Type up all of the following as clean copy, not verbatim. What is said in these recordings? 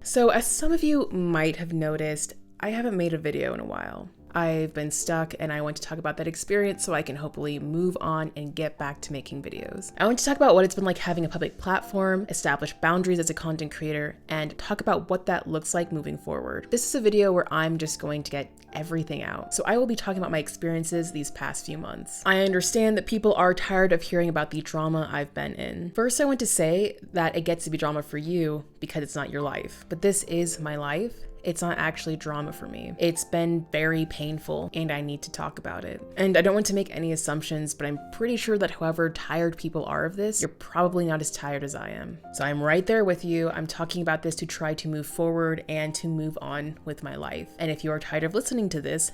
So as some of you might have noticed, I haven't made a video in a while. I've been stuck and I want to talk about that experience so I can hopefully move on and get back to making videos. I want to talk about what it's been like having a public platform, establish boundaries as a content creator, and talk about what that looks like moving forward. This is a video where I'm just going to get everything out. So I will be talking about my experiences these past few months. I understand that people are tired of hearing about the drama I've been in. First, I want to say that it gets to be drama for you because it's not your life, but this is my life. It's not actually drama for me. It's been very painful and I need to talk about it. And I don't want to make any assumptions, but I'm pretty sure that however tired people are of this, you're probably not as tired as I am. So I'm right there with you. I'm talking about this to try to move forward and to move on with my life. And if you are tired of listening to this,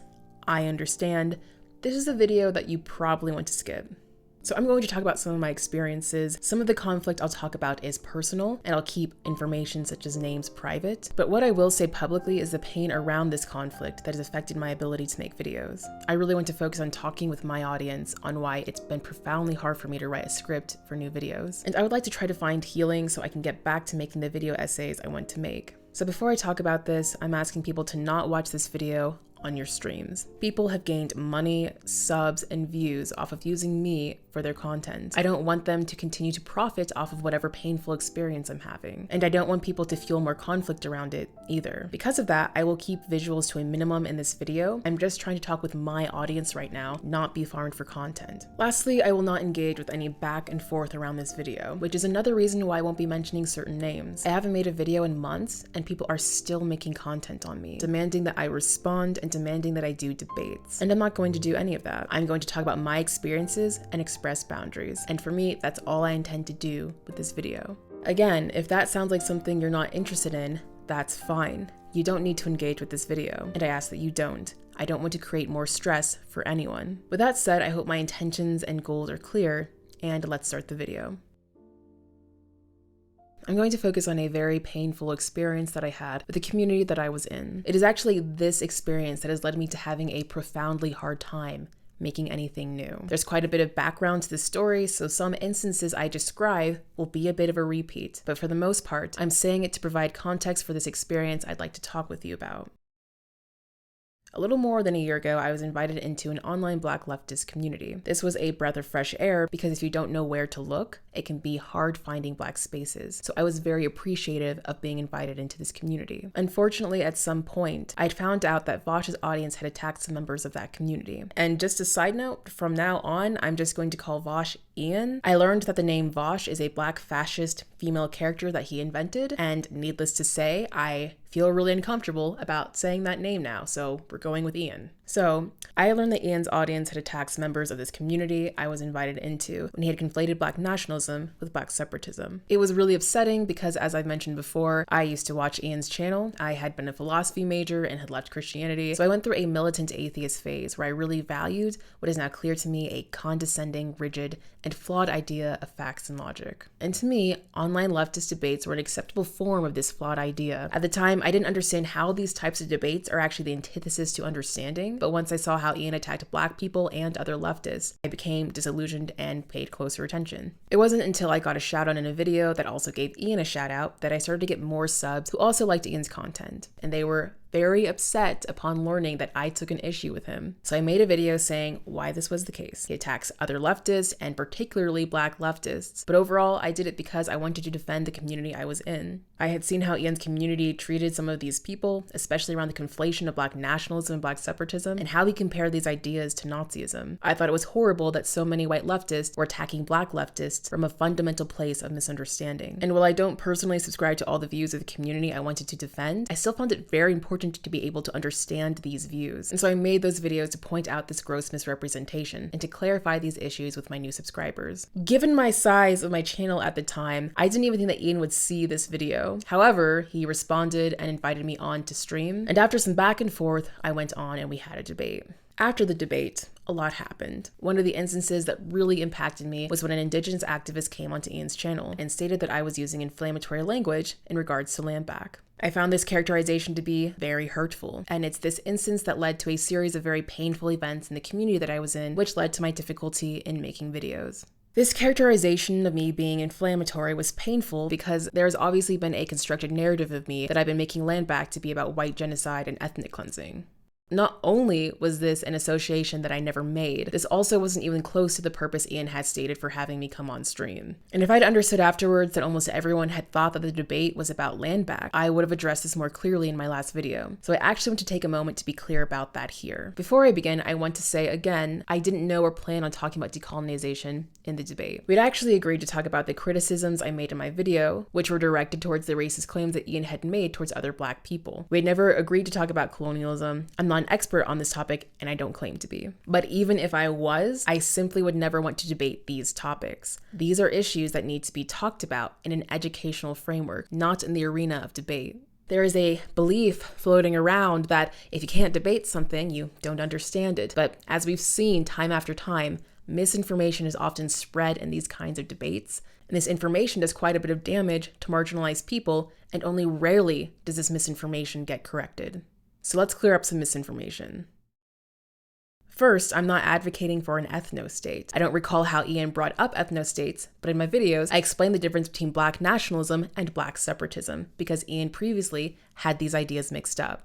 I understand. This is a video that you probably want to skip. So I'm going to talk about some of my experiences. Some of the conflict I'll talk about is personal, and I'll keep information such as names private. But what I will say publicly is the pain around this conflict that has affected my ability to make videos. I really want to focus on talking with my audience on why it's been profoundly hard for me to write a script for new videos. And I would like to try to find healing so I can get back to making the video essays I want to make. So before I talk about this, I'm asking people to not watch this video on your streams. People have gained money, subs, and views off of using me for their content. I don't want them to continue to profit off of whatever painful experience I'm having. And I don't want people to fuel more conflict around it either. Because of that, I will keep visuals to a minimum in this video. I'm just trying to talk with my audience right now, not be farmed for content. Lastly, I will not engage with any back and forth around this video, which is another reason why I won't be mentioning certain names. I haven't made a video in months, and people are still making content on me, demanding that I respond and demanding that I do debates. And I'm not going to do any of that. I'm going to talk about my experiences and express boundaries. And for me, that's all I intend to do with this video. Again, if that sounds like something you're not interested in, that's fine. You don't need to engage with this video, and I ask that you don't. I don't want to create more stress for anyone. With that said, I hope my intentions and goals are clear, and let's start the video. I'm going to focus on a very painful experience that I had with the community that I was in. It is actually this experience that has led me to having a profoundly hard time making anything new. There's quite a bit of background to this story, so some instances I describe will be a bit of a repeat, but for the most part, I'm saying it to provide context for this experience I'd like to talk with you about. A little more than a year ago, I was invited into an online Black leftist community. This was a breath of fresh air because if you don't know where to look, it can be hard finding Black spaces. So I was very appreciative of being invited into this community. Unfortunately, at some point, I'd found out that Vosh's audience had attacked some members of that community. And just a side note, from now on, I'm just going to call Vosh Ian. I learned that the name Vosh is a Black fascist female character that he invented, and needless to say, I feel really uncomfortable about saying that name now, so we're going with Ian. So I learned that Ian's audience had attacked members of this community I was invited into when he had conflated Black nationalism with Black separatism. It was really upsetting because, as I've mentioned before, I used to watch Ian's channel. I had been a philosophy major and had left Christianity, so I went through a militant atheist phase where I really valued what is now clear to me a condescending, rigid, and flawed idea of facts and logic. And to me, online leftist debates were an acceptable form of this flawed idea. At the time, I didn't understand how these types of debates are actually the antithesis to understanding, but once I saw how Ian attacked Black people and other leftists, I became disillusioned and paid closer attention. It wasn't until I got a shout out in a video that also gave Ian a shout out that I started to get more subs who also liked Ian's content, and they were very upset upon learning that I took an issue with him. So I made a video saying why this was the case. He attacks other leftists and particularly Black leftists, but overall I did it because I wanted to defend the community I was in. I had seen how Ian's community treated some of these people, especially around the conflation of Black nationalism and Black separatism, and how he compared these ideas to Nazism. I thought it was horrible that so many white leftists were attacking Black leftists from a fundamental place of misunderstanding. And while I don't personally subscribe to all the views of the community I wanted to defend, I still found it very important to be able to understand these views. And so I made those videos to point out this gross misrepresentation and to clarify these issues with my new subscribers. Given my size of my channel at the time, I didn't even think that Ian would see this video. However, he responded and invited me on to stream. And after some back and forth, I went on and we had a debate. After the debate, a lot happened. One of the instances that really impacted me was when an indigenous activist came onto Ian's channel and stated that I was using inflammatory language in regards to LANDBACK. I found this characterization to be very hurtful, and it's this instance that led to a series of very painful events in the community that I was in, which led to my difficulty in making videos. This characterization of me being inflammatory was painful because there's obviously been a constructed narrative of me that I've been making LANDBACK to be about white genocide and ethnic cleansing. Not only was this an association that I never made, this also wasn't even close to the purpose Ian had stated for having me come on stream. And if I'd understood afterwards that almost everyone had thought that the debate was about LANDBACK, I would have addressed this more clearly in my last video. So I actually want to take a moment to be clear about that here. Before I begin, I want to say again, I didn't know or plan on talking about decolonization in the debate. We'd actually agreed to talk about the criticisms I made in my video, which were directed towards the racist claims that Ian had made towards other Black people. We had never agreed to talk about colonialism. I'm not an expert on this topic, and I don't claim to be. But even if I was, I simply would never want to debate these topics. These are issues that need to be talked about in an educational framework, not in the arena of debate. There is a belief floating around that if you can't debate something, you don't understand it. But as we've seen time after time, misinformation is often spread in these kinds of debates, and this information does quite a bit of damage to marginalized people, and only rarely does this misinformation get corrected. So let's clear up some misinformation. First, I'm not advocating for an ethno-state. I don't recall how Ian brought up ethno-states, but in my videos, I explained the difference between Black nationalism and Black separatism, because Ian previously had these ideas mixed up.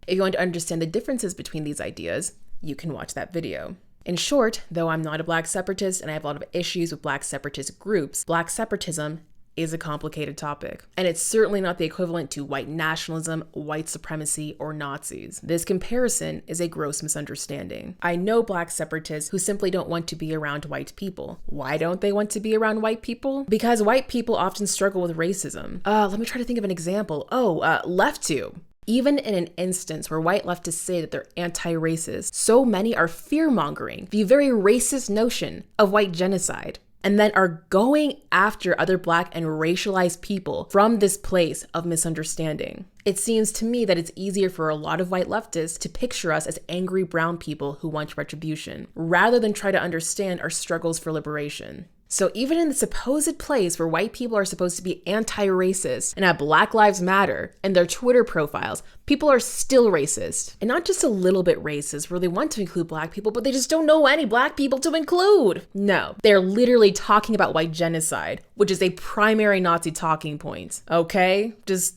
If you want to understand the differences between these ideas, you can watch that video. In short, though I'm not a Black separatist and I have a lot of issues with Black separatist groups, Black separatism is a complicated topic. And it's certainly not the equivalent to white nationalism, white supremacy, or Nazis. This comparison is a gross misunderstanding. I know Black separatists who simply don't want to be around white people. Why don't they want to be around white people? Because white people often struggle with racism. Let me try to think of an example. LeftTube. Even in an instance where white leftists say that they're anti-racist, so many are fear-mongering the very racist notion of white genocide, and then are going after other Black and racialized people from this place of misunderstanding. It seems to me that it's easier for a lot of white leftists to picture us as angry brown people who want retribution, rather than try to understand our struggles for liberation. So even in the supposed place where white people are supposed to be anti-racist and have Black Lives Matter in their Twitter profiles, people are still racist. And not just a little bit racist where they want to include Black people, but they just don't know any Black people to include. No, they're literally talking about white genocide, which is a primary Nazi talking point. Okay? Just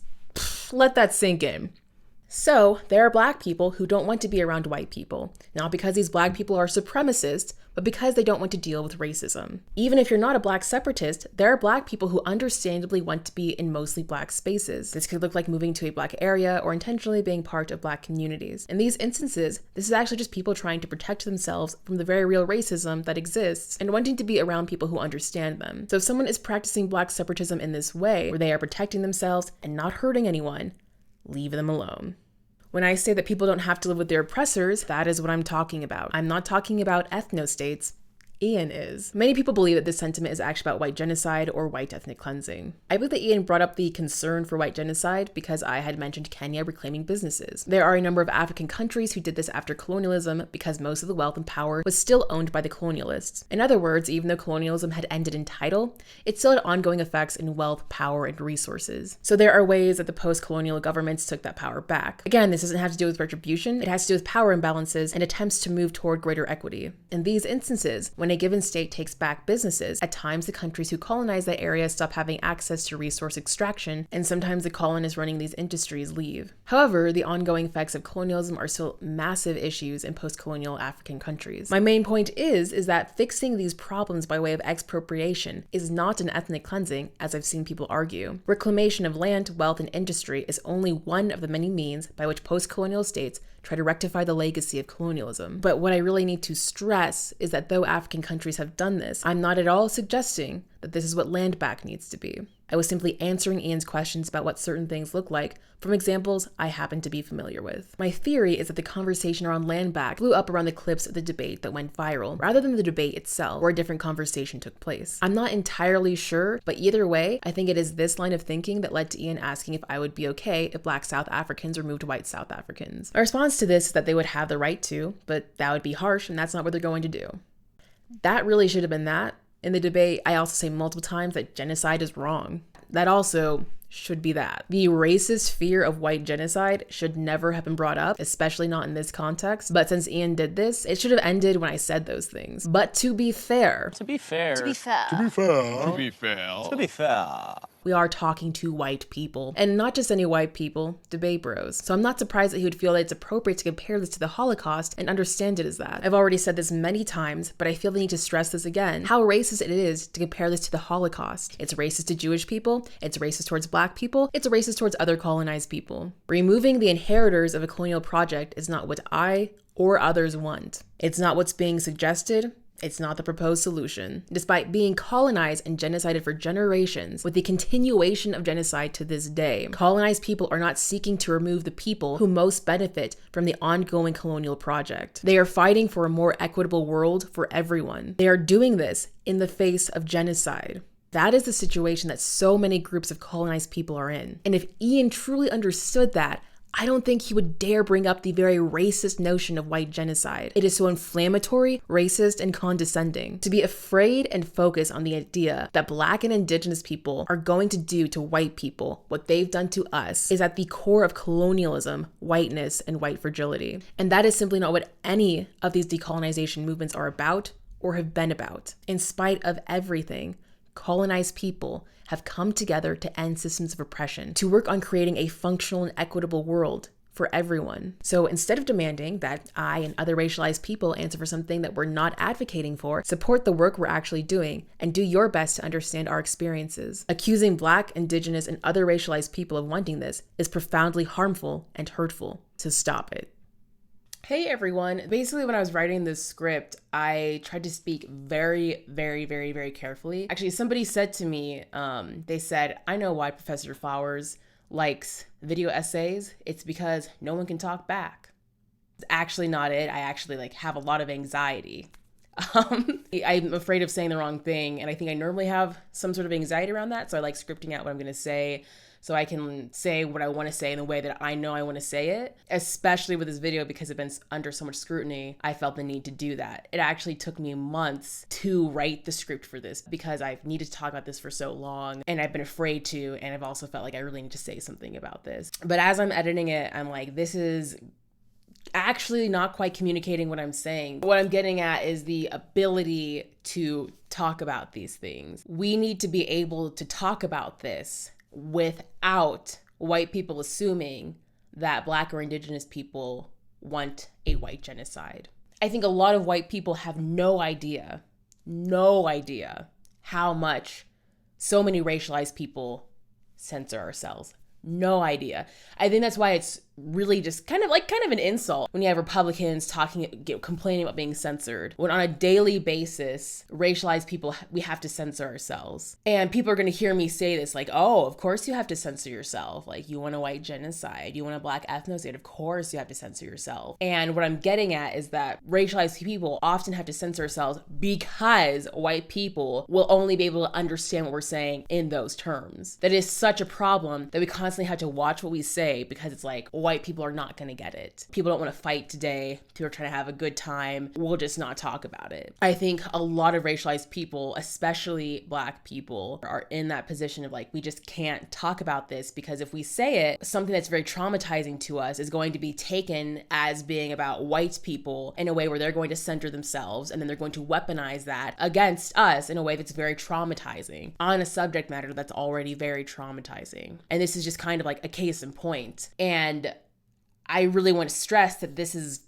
let that sink in. So there are Black people who don't want to be around white people, not because these Black people are supremacists, but because they don't want to deal with racism. Even if you're not a Black separatist, there are Black people who understandably want to be in mostly Black spaces. This could look like moving to a Black area or intentionally being part of Black communities. In these instances, this is actually just people trying to protect themselves from the very real racism that exists and wanting to be around people who understand them. So if someone is practicing Black separatism in this way, where they are protecting themselves and not hurting anyone, leave them alone. When I say that people don't have to live with their oppressors, that is what I'm talking about. I'm not talking about ethno-states. Ian is. Many people believe that this sentiment is actually about white genocide or white ethnic cleansing. I believe that Ian brought up the concern for white genocide because I had mentioned Kenya reclaiming businesses. There are a number of African countries who did this after colonialism because most of the wealth and power was still owned by the colonialists. In other words, even though colonialism had ended in title, it still had ongoing effects in wealth, power, and resources. So there are ways that the post-colonial governments took that power back. Again, this doesn't have to do with retribution, it has to do with power imbalances and attempts to move toward greater equity. In these instances, when a given state takes back businesses, at times the countries who colonize that area stop having access to resource extraction, and sometimes the colonists running these industries leave. However, the ongoing effects of colonialism are still massive issues in post-colonial African countries. My main point is that fixing these problems by way of expropriation is not an ethnic cleansing, as I've seen people argue. Reclamation of land, wealth, and industry is only one of the many means by which post-colonial states try to rectify the legacy of colonialism. But what I really need to stress is that though African countries have done this, I'm not at all suggesting that this is what LANDBACK needs to be. I was simply answering Ian's questions about what certain things look like from examples I happen to be familiar with. My theory is that the conversation around LANDBACK blew up around the clips of the debate that went viral, rather than the debate itself, where a different conversation took place. I'm not entirely sure, but either way, I think it is this line of thinking that led to Ian asking if I would be okay if Black South Africans removed white South Africans. My response to this is that they would have the right to, but that would be harsh, and that's not what they're going to do. That really should have been that. In the debate, I also say multiple times that genocide is wrong. That also should be that. The racist fear of white genocide should never have been brought up, especially not in this context. But since Ian did this, it should have ended when I said those things. But to be fair, we are talking to white people, and not just any white people, debate bros. So I'm not surprised that he would feel that it's appropriate to compare this to the Holocaust and understand it as that. I've already said this many times, but I feel the need to stress this again, how racist it is to compare this to the Holocaust. It's racist to Jewish people, it's racist towards Black people, it's racist towards other colonized people. Removing the inheritors of a colonial project is not what I or others want. It's not what's being suggested. It's not the proposed solution. Despite being colonized and genocided for generations, with the continuation of genocide to this day, colonized people are not seeking to remove the people who most benefit from the ongoing colonial project. They are fighting for a more equitable world for everyone. They are doing this in the face of genocide. That is the situation that so many groups of colonized people are in. And if Ian truly understood that, I don't think he would dare bring up the very racist notion of white genocide. It is so inflammatory, racist, and condescending. To be afraid and focus on the idea that Black and indigenous people are going to do to white people what they've done to us is at the core of colonialism, whiteness, and white fragility. And that is simply not what any of these decolonization movements are about or have been about. In spite of everything, colonized people have come together to end systems of oppression, to work on creating a functional and equitable world for everyone. So instead of demanding that I and other racialized people answer for something that we're not advocating for, support the work we're actually doing and do your best to understand our experiences. Accusing Black, indigenous, and other racialized people of wanting this is profoundly harmful and hurtful. So stop it. Hey everyone. Basically, when I was writing this script, I tried to speak very, very, very, very carefully. Actually, somebody said to me, they said, I know why Professor Flowers likes video essays. It's because no one can talk back. It's actually not it. I actually have a lot of anxiety. I'm afraid of saying the wrong thing, and I think I normally have some sort of anxiety around that, so I like scripting out what I'm going to say so I can say what I want to say in the way that I know I want to say it. Especially with this video, because it's been under so much scrutiny, I felt the need to do that. It actually took me months to write the script for this because I've needed to talk about this for so long, and I've been afraid to, and I've also felt like I really need to say something about this. But as I'm editing it, I'm like, this is actually not quite communicating what I'm saying. What I'm getting at is the ability to talk about these things. We need to be able to talk about this without white people assuming that Black or indigenous people want a white genocide. I think a lot of white people have no idea how much so many racialized people censor ourselves. No idea. I think that's why it's really just kind of an insult when you have Republicans complaining about being censored, when on a daily basis, racialized people, we have to censor ourselves. And people are going to hear me say this, oh, of course you have to censor yourself. You want a white genocide, you want a Black ethnocide, of course you have to censor yourself. And what I'm getting at is that racialized people often have to censor ourselves because white people will only be able to understand what we're saying in those terms. That is such a problem that we constantly have to watch what we say, because it's white people are not going to get it. People don't want to fight today. People are trying to have a good time. We'll just not talk about it. I think a lot of racialized people, especially Black people, are in that position of we just can't talk about this, because if we say it, something that's very traumatizing to us is going to be taken as being about white people in a way where they're going to center themselves, and then they're going to weaponize that against us in a way that's very traumatizing on a subject matter that's already very traumatizing. And this is just kind of a case in point. And I really want to stress that this is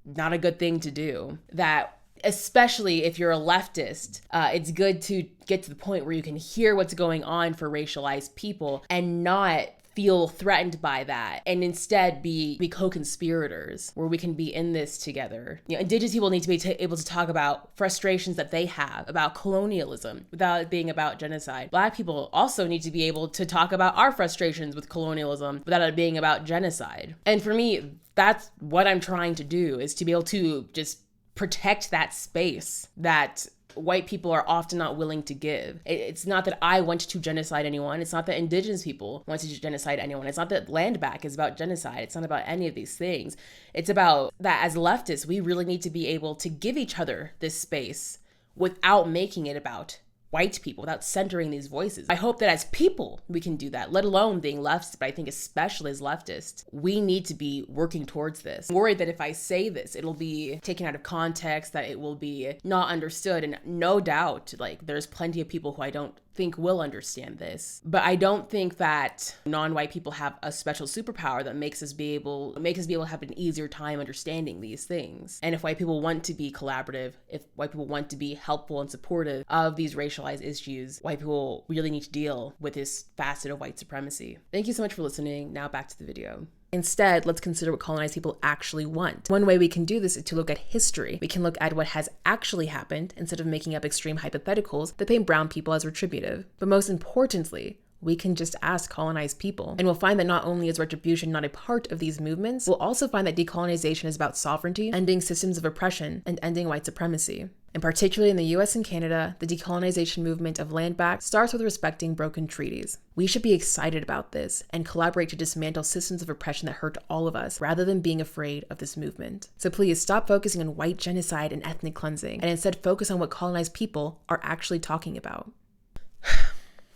not a good thing to do. That especially if you're a leftist, it's good to get to the point where you can hear what's going on for racialized people and not feel threatened by that, and instead be co-conspirators where we can be in this together. Indigenous people need to be able to talk about frustrations that they have about colonialism without it being about genocide. Black people also need to be able to talk about our frustrations with colonialism without it being about genocide. And for me, that's what I'm trying to do, is to be able to just protect that space that white people are often not willing to give. It's not that I want to genocide anyone. It's not that indigenous people want to genocide anyone. It's not that LANDBACK is about genocide. It's not about any of these things. It's about that as leftists, we really need to be able to give each other this space without making it about white people, without centering these voices. I hope that as people, we can do that, let alone being leftists, but I think especially as leftists, we need to be working towards this. I'm worried that if I say this, it'll be taken out of context, that it will be not understood, and no doubt, like, there's plenty of people who I don't think will understand this. But I don't think that non-white people have a special superpower that makes us be able to have an easier time understanding these things. And if white people want to be collaborative, if white people want to be helpful and supportive of these racialized issues, white people really need to deal with this facet of white supremacy. Thank you so much for listening. Now back to the video. Instead, let's consider what colonized people actually want. One way we can do this is to look at history. We can look at what has actually happened instead of making up extreme hypotheticals that paint brown people as retributive. But most importantly, we can just ask colonized people. And we'll find that not only is retribution not a part of these movements, we'll also find that decolonization is about sovereignty, ending systems of oppression, and ending white supremacy. And particularly in the US and Canada, the decolonization movement of LANDBACK starts with respecting broken treaties. We should be excited about this and collaborate to dismantle systems of oppression that hurt all of us, rather than being afraid of this movement. So please stop focusing on white genocide and ethnic cleansing, and instead focus on what colonized people are actually talking about.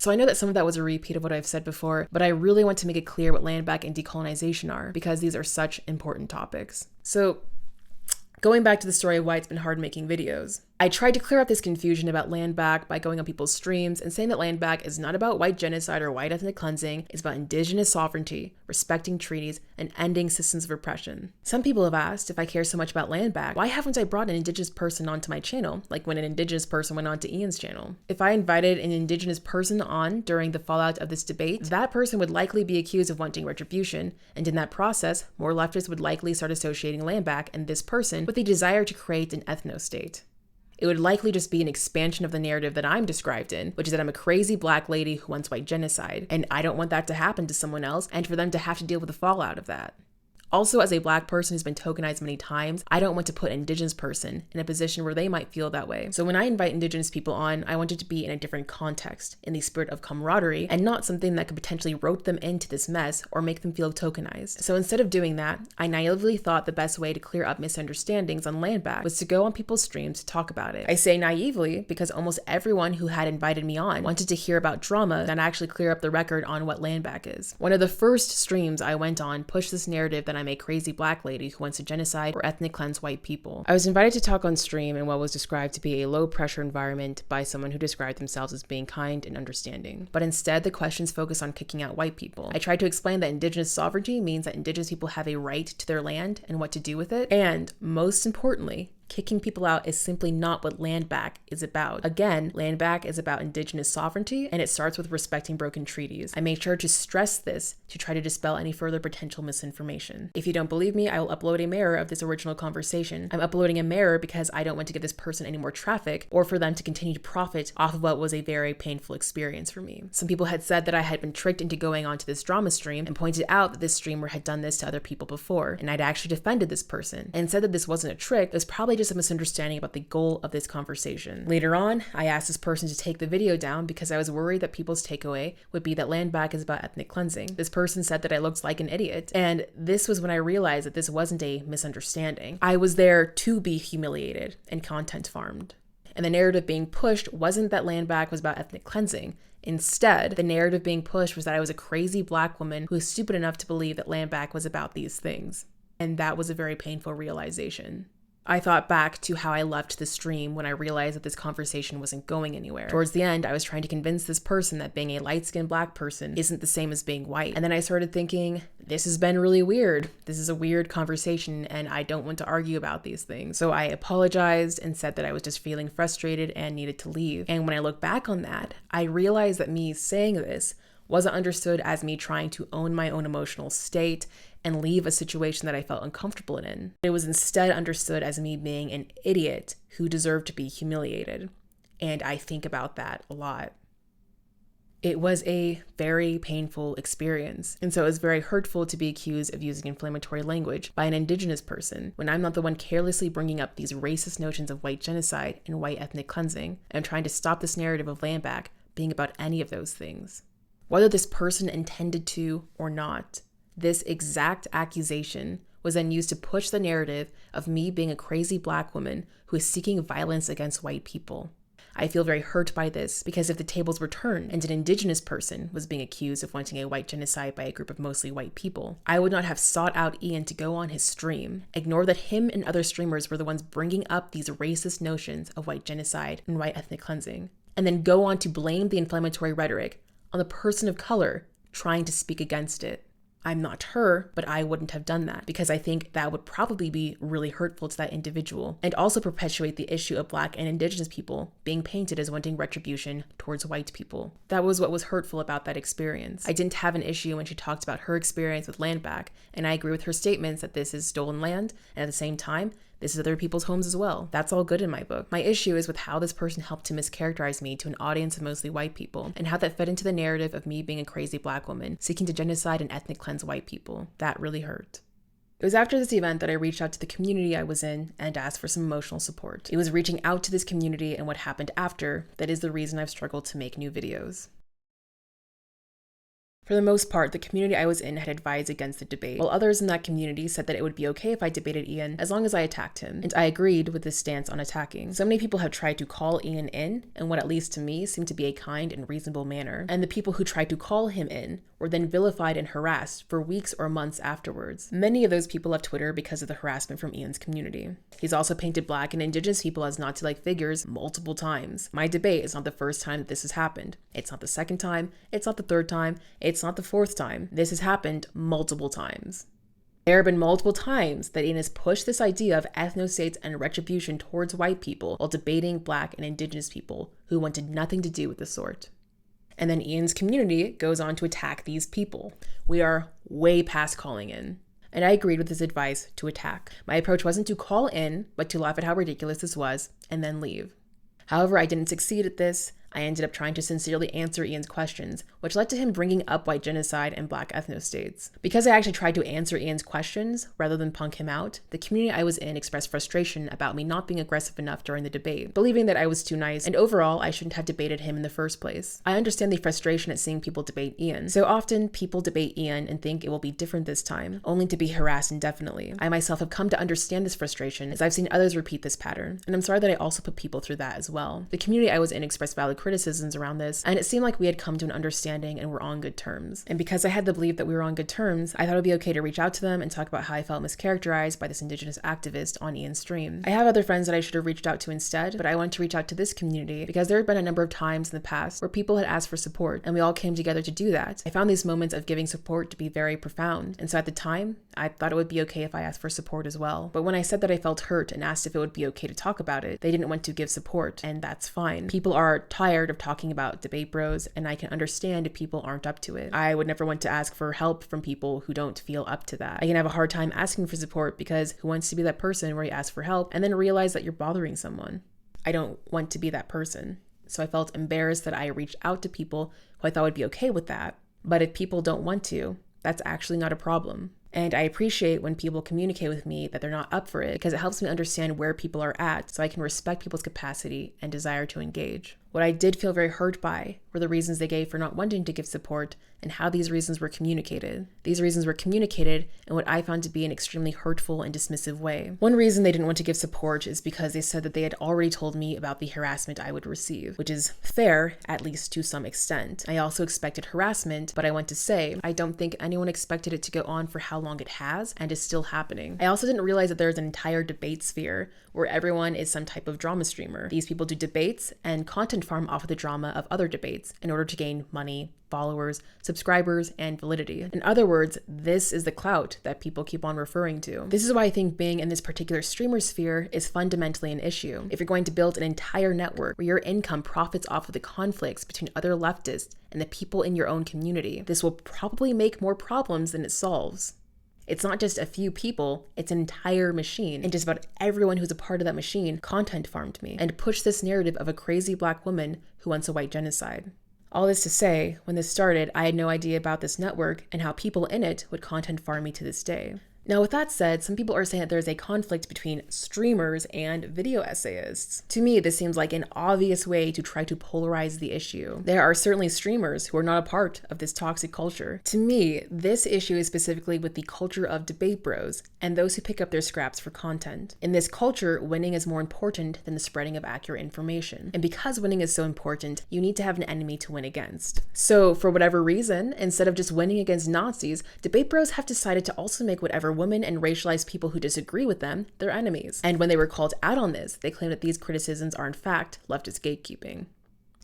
So I know that some of that was a repeat of what I've said before, but I really want to make it clear what LANDBACK and decolonization are, because these are such important topics. So going back to the story of why it's been hard making videos. I tried to clear up this confusion about LANDBACK by going on people's streams and saying that LANDBACK is not about white genocide or white ethnic cleansing. It's about indigenous sovereignty, respecting treaties, and ending systems of oppression. Some people have asked, if I care so much about LANDBACK, why haven't I brought an indigenous person onto my channel, like when an indigenous person went onto Ian's channel? If I invited an indigenous person on during the fallout of this debate, that person would likely be accused of wanting retribution, and in that process, more leftists would likely start associating LANDBACK and this person with the desire to create an ethno-state. It would likely just be an expansion of the narrative that I'm described in, which is that I'm a crazy black lady who wants white genocide, and I don't want that to happen to someone else and for them to have to deal with the fallout of that. Also, as a black person who's been tokenized many times, I don't want to put an indigenous person in a position where they might feel that way. So when I invite indigenous people on, I want it to be in a different context, in the spirit of camaraderie, and not something that could potentially rope them into this mess or make them feel tokenized. So instead of doing that, I naively thought the best way to clear up misunderstandings on LANDBACK was to go on people's streams to talk about it. I say naively because almost everyone who had invited me on wanted to hear about drama, not actually clear up the record on what LANDBACK is. One of the first streams I went on pushed this narrative that I'm a crazy black lady who wants to genocide or ethnic cleanse white people. I was invited to talk on stream in what was described to be a low pressure environment by someone who described themselves as being kind and understanding. But instead, the questions focused on kicking out white people. I tried to explain that indigenous sovereignty means that indigenous people have a right to their land and what to do with it. And most importantly, kicking people out is simply not what LANDBACK is about. Again, LANDBACK is about indigenous sovereignty, and it starts with respecting broken treaties. I made sure to stress this to try to dispel any further potential misinformation. If you don't believe me, I will upload a mirror of this original conversation. I'm uploading a mirror because I don't want to give this person any more traffic or for them to continue to profit off of what was a very painful experience for me. Some people had said that I had been tricked into going onto this drama stream and pointed out that this streamer had done this to other people before, and I'd actually defended this person and said that this wasn't a trick, it was probably just a misunderstanding about the goal of this conversation. Later on, I asked this person to take the video down because I was worried that people's takeaway would be that LANDBACK is about ethnic cleansing. This person said that I looked like an idiot, and this was when I realized that this wasn't a misunderstanding. I was there to be humiliated and content farmed. And the narrative being pushed wasn't that LANDBACK was about ethnic cleansing. Instead, the narrative being pushed was that I was a crazy black woman who was stupid enough to believe that LANDBACK was about these things. And that was a very painful realization. I thought back to how I left the stream when I realized that this conversation wasn't going anywhere. Towards the end, I was trying to convince this person that being a light-skinned black person isn't the same as being white. And then I started thinking, this has been really weird. This is a weird conversation and I don't want to argue about these things. So I apologized and said that I was just feeling frustrated and needed to leave. And when I look back on that, I realized that me saying this wasn't understood as me trying to own my own emotional state and leave a situation that I felt uncomfortable in. It was instead understood as me being an idiot who deserved to be humiliated. And I think about that a lot. It was a very painful experience. And so it was very hurtful to be accused of using inflammatory language by an indigenous person when I'm not the one carelessly bringing up these racist notions of white genocide and white ethnic cleansing and trying to stop this narrative of LANDBACK being about any of those things. Whether this person intended to or not, this exact accusation was then used to push the narrative of me being a crazy black woman who is seeking violence against white people. I feel very hurt by this because if the tables were turned and an indigenous person was being accused of wanting a white genocide by a group of mostly white people, I would not have sought out Ian to go on his stream, ignore that him and other streamers were the ones bringing up these racist notions of white genocide and white ethnic cleansing, and then go on to blame the inflammatory rhetoric on the person of color trying to speak against it. I'm not her, but I wouldn't have done that because I think that would probably be really hurtful to that individual and also perpetuate the issue of Black and Indigenous people being painted as wanting retribution towards white people. That was what was hurtful about that experience. I didn't have an issue when she talked about her experience with LANDBACK, and I agree with her statements that this is stolen land, and at the same time, this is other people's homes as well. That's all good in my book. My issue is with how this person helped to mischaracterize me to an audience of mostly white people, and how that fed into the narrative of me being a crazy Black woman seeking to genocide and ethnic cleanse white people. That really hurt. It was after this event that I reached out to the community I was in and asked for some emotional support. It was reaching out to this community and what happened after that is the reason I've struggled to make new videos. For the most part, the community I was in had advised against the debate, while others in that community said that it would be okay if I debated Ian as long as I attacked him, and I agreed with this stance on attacking. So many people have tried to call Ian in what at least to me seemed to be a kind and reasonable manner, and the people who tried to call him in were then vilified and harassed for weeks or months afterwards. Many of those people left Twitter because of the harassment from Ian's community. He's also painted Black and Indigenous people as not-to-like figures multiple times. My debate is not the first time that this has happened. It's not the second time, it's not the third time, it's not the fourth time. This has happened multiple times. There have been multiple times that Ian has pushed this idea of ethnostates and retribution towards white people while debating Black and Indigenous people who wanted nothing to do with the sort. And then Ian's community goes on to attack these people. We are way past calling in. And I agreed with his advice to attack. My approach wasn't to call in, but to laugh at how ridiculous this was and then leave. However, I didn't succeed at this. I ended up trying to sincerely answer Ian's questions, which led to him bringing up white genocide and Black ethnostates. Because I actually tried to answer Ian's questions rather than punk him out, the community I was in expressed frustration about me not being aggressive enough during the debate, believing that I was too nice and overall I shouldn't have debated him in the first place. I understand the frustration at seeing people debate Ian. So often people debate Ian and think it will be different this time, only to be harassed indefinitely. I myself have come to understand this frustration as I've seen others repeat this pattern, and I'm sorry that I also put people through that as well. The community I was in expressed valid criticisms around this, and it seemed like we had come to an understanding and were on good terms. And because I had the belief that we were on good terms, I thought it would be okay to reach out to them and talk about how I felt mischaracterized by this Indigenous activist on Ian's stream. I have other friends that I should have reached out to instead, but I wanted to reach out to this community because there had been a number of times in the past where people had asked for support, and we all came together to do that. I found these moments of giving support to be very profound, and so at the time, I thought it would be okay if I asked for support as well. But when I said that I felt hurt and asked if it would be okay to talk about it, they didn't want to give support, and that's fine. People are tired of talking about debate bros, and I can understand if people aren't up to it. I would never want to ask for help from people who don't feel up to that. I can have a hard time asking for support because who wants to be that person where you ask for help and then realize that you're bothering someone? I don't want to be that person. So I felt embarrassed that I reached out to people who I thought would be okay with that. But if people don't want to, that's actually not a problem. And I appreciate when people communicate with me that they're not up for it because it helps me understand where people are at so I can respect people's capacity and desire to engage. What I did feel very hurt by were the reasons they gave for not wanting to give support and how these reasons were communicated. These reasons were communicated in what I found to be an extremely hurtful and dismissive way. One reason they didn't want to give support is because they said that they had already told me about the harassment I would receive, which is fair, at least to some extent. I also expected harassment, but I want to say, I don't think anyone expected it to go on for how long it has and is still happening. I also didn't realize that there's an entire debate sphere where everyone is some type of drama streamer. These people do debates and content farm off of the drama of other debates in order to gain money, followers, subscribers, and validity. In other words, this is the clout that people keep on referring to. This is why I think being in this particular streamer sphere is fundamentally an issue. If you're going to build an entire network where your income profits off of the conflicts between other leftists and the people in your own community, this will probably make more problems than it solves. It's not just a few people, it's an entire machine. And just about everyone who's a part of that machine content farmed me and pushed this narrative of a crazy Black woman who wants a white genocide. All this to say, when this started, I had no idea about this network and how people in it would content farm me to this day. Now, with that said, some people are saying that there's a conflict between streamers and video essayists. To me, this seems like an obvious way to try to polarize the issue. There are certainly streamers who are not a part of this toxic culture. To me, this issue is specifically with the culture of debate bros and those who pick up their scraps for content. In this culture, winning is more important than the spreading of accurate information. And because winning is so important, you need to have an enemy to win against. So, for whatever reason, instead of just winning against Nazis, debate bros have decided to also make whatever women and racialized people who disagree with them their enemies. And when they were called out on this, they claim that these criticisms are in fact leftist gatekeeping.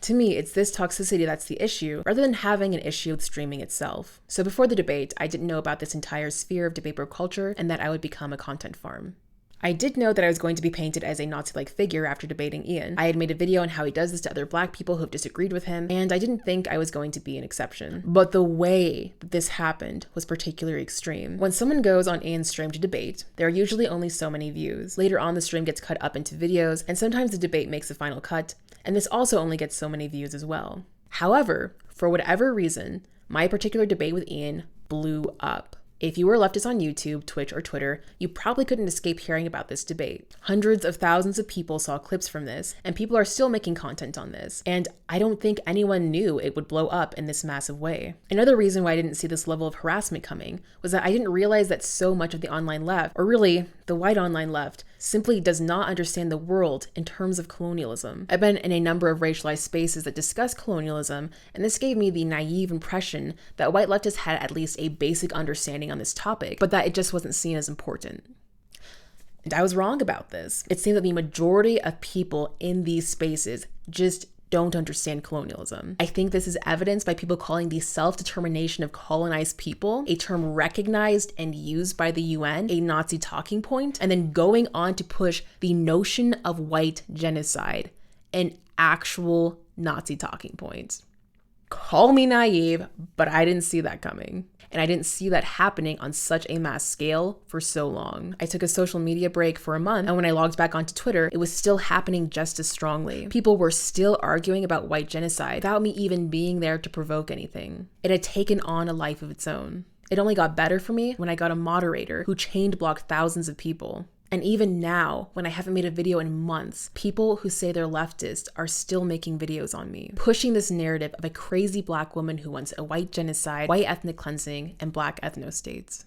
To me, it's this toxicity that's the issue, rather than having an issue with streaming itself. So before the debate, I didn't know about this entire sphere of debate bro culture and that I would become a content farm. I did know that I was going to be painted as a Nazi-like figure after debating Ian. I had made a video on how he does this to other black people who have disagreed with him, and I didn't think I was going to be an exception. But the way that this happened was particularly extreme. When someone goes on Ian's stream to debate, there are usually only so many views. Later on, the stream gets cut up into videos, and sometimes the debate makes a final cut, and this also only gets so many views as well. However, for whatever reason, my particular debate with Ian blew up. If you were a leftist on YouTube, Twitch, or Twitter, you probably couldn't escape hearing about this debate. Hundreds of thousands of people saw clips from this, and people are still making content on this. And I don't think anyone knew it would blow up in this massive way. Another reason why I didn't see this level of harassment coming was that I didn't realize that so much of the online left, or really the white online left, simply does not understand the world in terms of colonialism. I've been in a number of racialized spaces that discuss colonialism, and this gave me the naive impression that white leftists had at least a basic understanding on this topic, but that it just wasn't seen as important. And I was wrong about this. It seemed that the majority of people in these spaces just don't understand colonialism. I think this is evidenced by people calling the self-determination of colonized people, a term recognized and used by the UN, a Nazi talking point, and then going on to push the notion of white genocide, an actual Nazi talking point. Call me naive, but I didn't see that coming. And I didn't see that happening on such a mass scale for so long. I took a social media break for a month, and when I logged back onto Twitter, it was still happening just as strongly. People were still arguing about white genocide without me even being there to provoke anything. It had taken on a life of its own. It only got better for me when I got a moderator who chain blocked thousands of people. And even now, when I haven't made a video in months, people who say they're leftist are still making videos on me, pushing this narrative of a crazy black woman who wants a white genocide, white ethnic cleansing, and black ethno-states.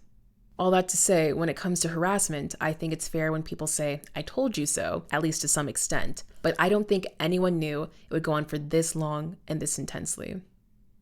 All that to say, when it comes to harassment, I think it's fair when people say, I told you so, at least to some extent. But I don't think anyone knew it would go on for this long and this intensely.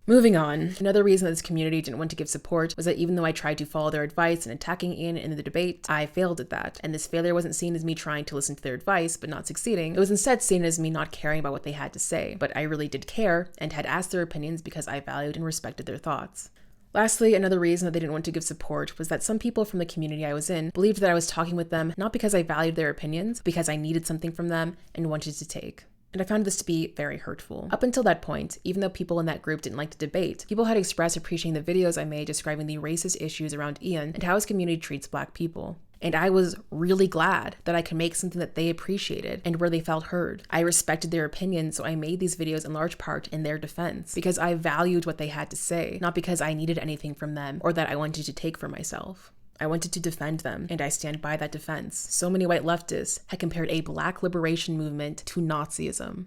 Moving on, another reason that this community didn't want to give support was that even though I tried to follow their advice in attacking Ian in the debate, I failed at that. And this failure wasn't seen as me trying to listen to their advice but not succeeding. It was instead seen as me not caring about what they had to say. But I really did care and had asked their opinions because I valued and respected their thoughts. Lastly, another reason that they didn't want to give support was that some people from the community I was in believed that I was talking with them not because I valued their opinions, but because I needed something from them and wanted to take. And I found this to be very hurtful. Up until that point, even though people in that group didn't like to debate, people had expressed appreciating the videos I made describing the racist issues around Ian and how his community treats black people. And I was really glad that I could make something that they appreciated and where they felt heard. I respected their opinions, so I made these videos in large part in their defense because I valued what they had to say, not because I needed anything from them or that I wanted to take for myself. I wanted to defend them, and I stand by that defense. So many white leftists had compared a black liberation movement to Nazism.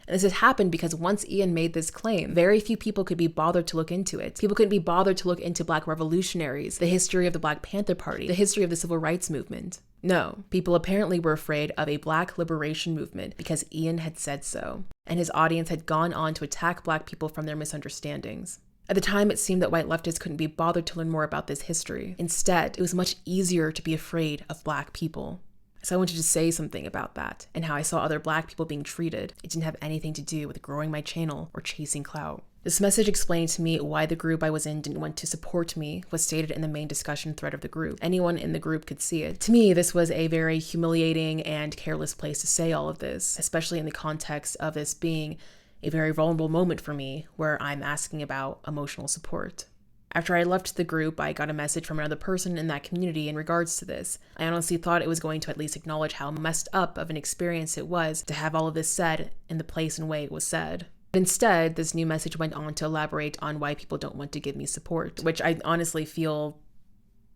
And this had happened because once Ian made this claim, very few people could be bothered to look into it. People couldn't be bothered to look into black revolutionaries, the history of the Black Panther Party, the history of the civil rights movement. No, people apparently were afraid of a black liberation movement because Ian had said so, and his audience had gone on to attack black people from their misunderstandings. At the time, it seemed that white leftists couldn't be bothered to learn more about this history. Instead, it was much easier to be afraid of black people. So I wanted to say something about that and how I saw other black people being treated. It didn't have anything to do with growing my channel or chasing clout. This message explained to me why the group I was in didn't want to support me was stated in the main discussion thread of the group. Anyone in the group could see it. To me, this was a very humiliating and careless place to say all of this, especially in the context of this being a very vulnerable moment for me where I'm asking about emotional support. After I left the group, I got a message from another person in that community in regards to this. I honestly thought it was going to at least acknowledge how messed up of an experience it was to have all of this said in the place and way it was said. But instead, this new message went on to elaborate on why people don't want to give me support, which I honestly feel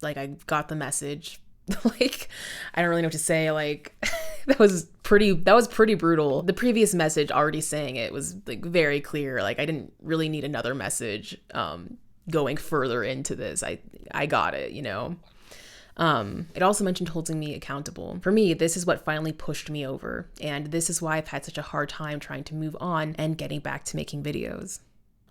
Like, I got the message. Like, I don't really know what to say. Like, that was pretty brutal. The previous message already saying it was like very clear. Like, I didn't really need another message going further into this. I got it, you know. It also mentioned holding me accountable. For me, this is what finally pushed me over, and this is why I've had such a hard time trying to move on and getting back to making videos.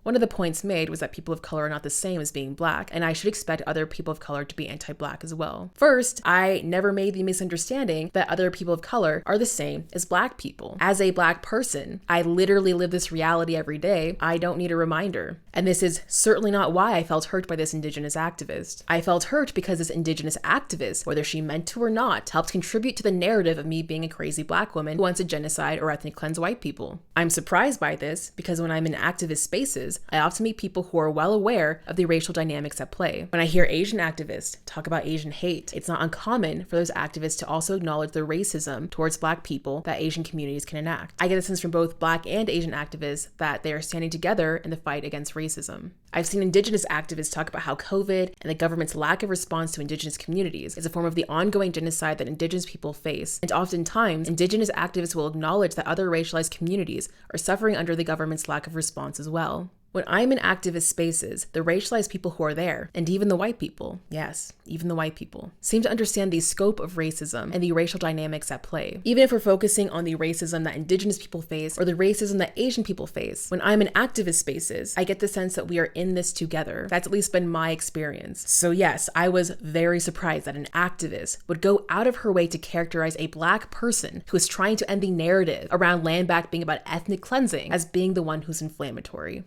One of the points made was that people of color are not the same as being Black, and I should expect other people of color to be anti-Black as well. First, I never made the misunderstanding that other people of color are the same as Black people. As a Black person, I literally live this reality every day. I don't need a reminder. And this is certainly not why I felt hurt by this indigenous activist. I felt hurt because this indigenous activist, whether she meant to or not, helped contribute to the narrative of me being a crazy Black woman who wants to genocide or ethnic cleanse white people. I'm surprised by this because when I'm in activist spaces, I often meet people who are well aware of the racial dynamics at play. When I hear Asian activists talk about Asian hate, it's not uncommon for those activists to also acknowledge the racism towards Black people that Asian communities can enact. I get a sense from both Black and Asian activists that they are standing together in the fight against racism. I've seen indigenous activists talk about how COVID and the government's lack of response to indigenous communities is a form of the ongoing genocide that indigenous people face. And oftentimes, indigenous activists will acknowledge that other racialized communities are suffering under the government's lack of response as well. When I'm in activist spaces, the racialized people who are there, and even the white people, yes, even the white people, seem to understand the scope of racism and the racial dynamics at play. Even if we're focusing on the racism that indigenous people face or the racism that Asian people face, when I'm in activist spaces, I get the sense that we are in this together. That's at least been my experience. So yes, I was very surprised that an activist would go out of her way to characterize a Black person who is trying to end the narrative around LANDBACK being about ethnic cleansing as being the one who's inflammatory.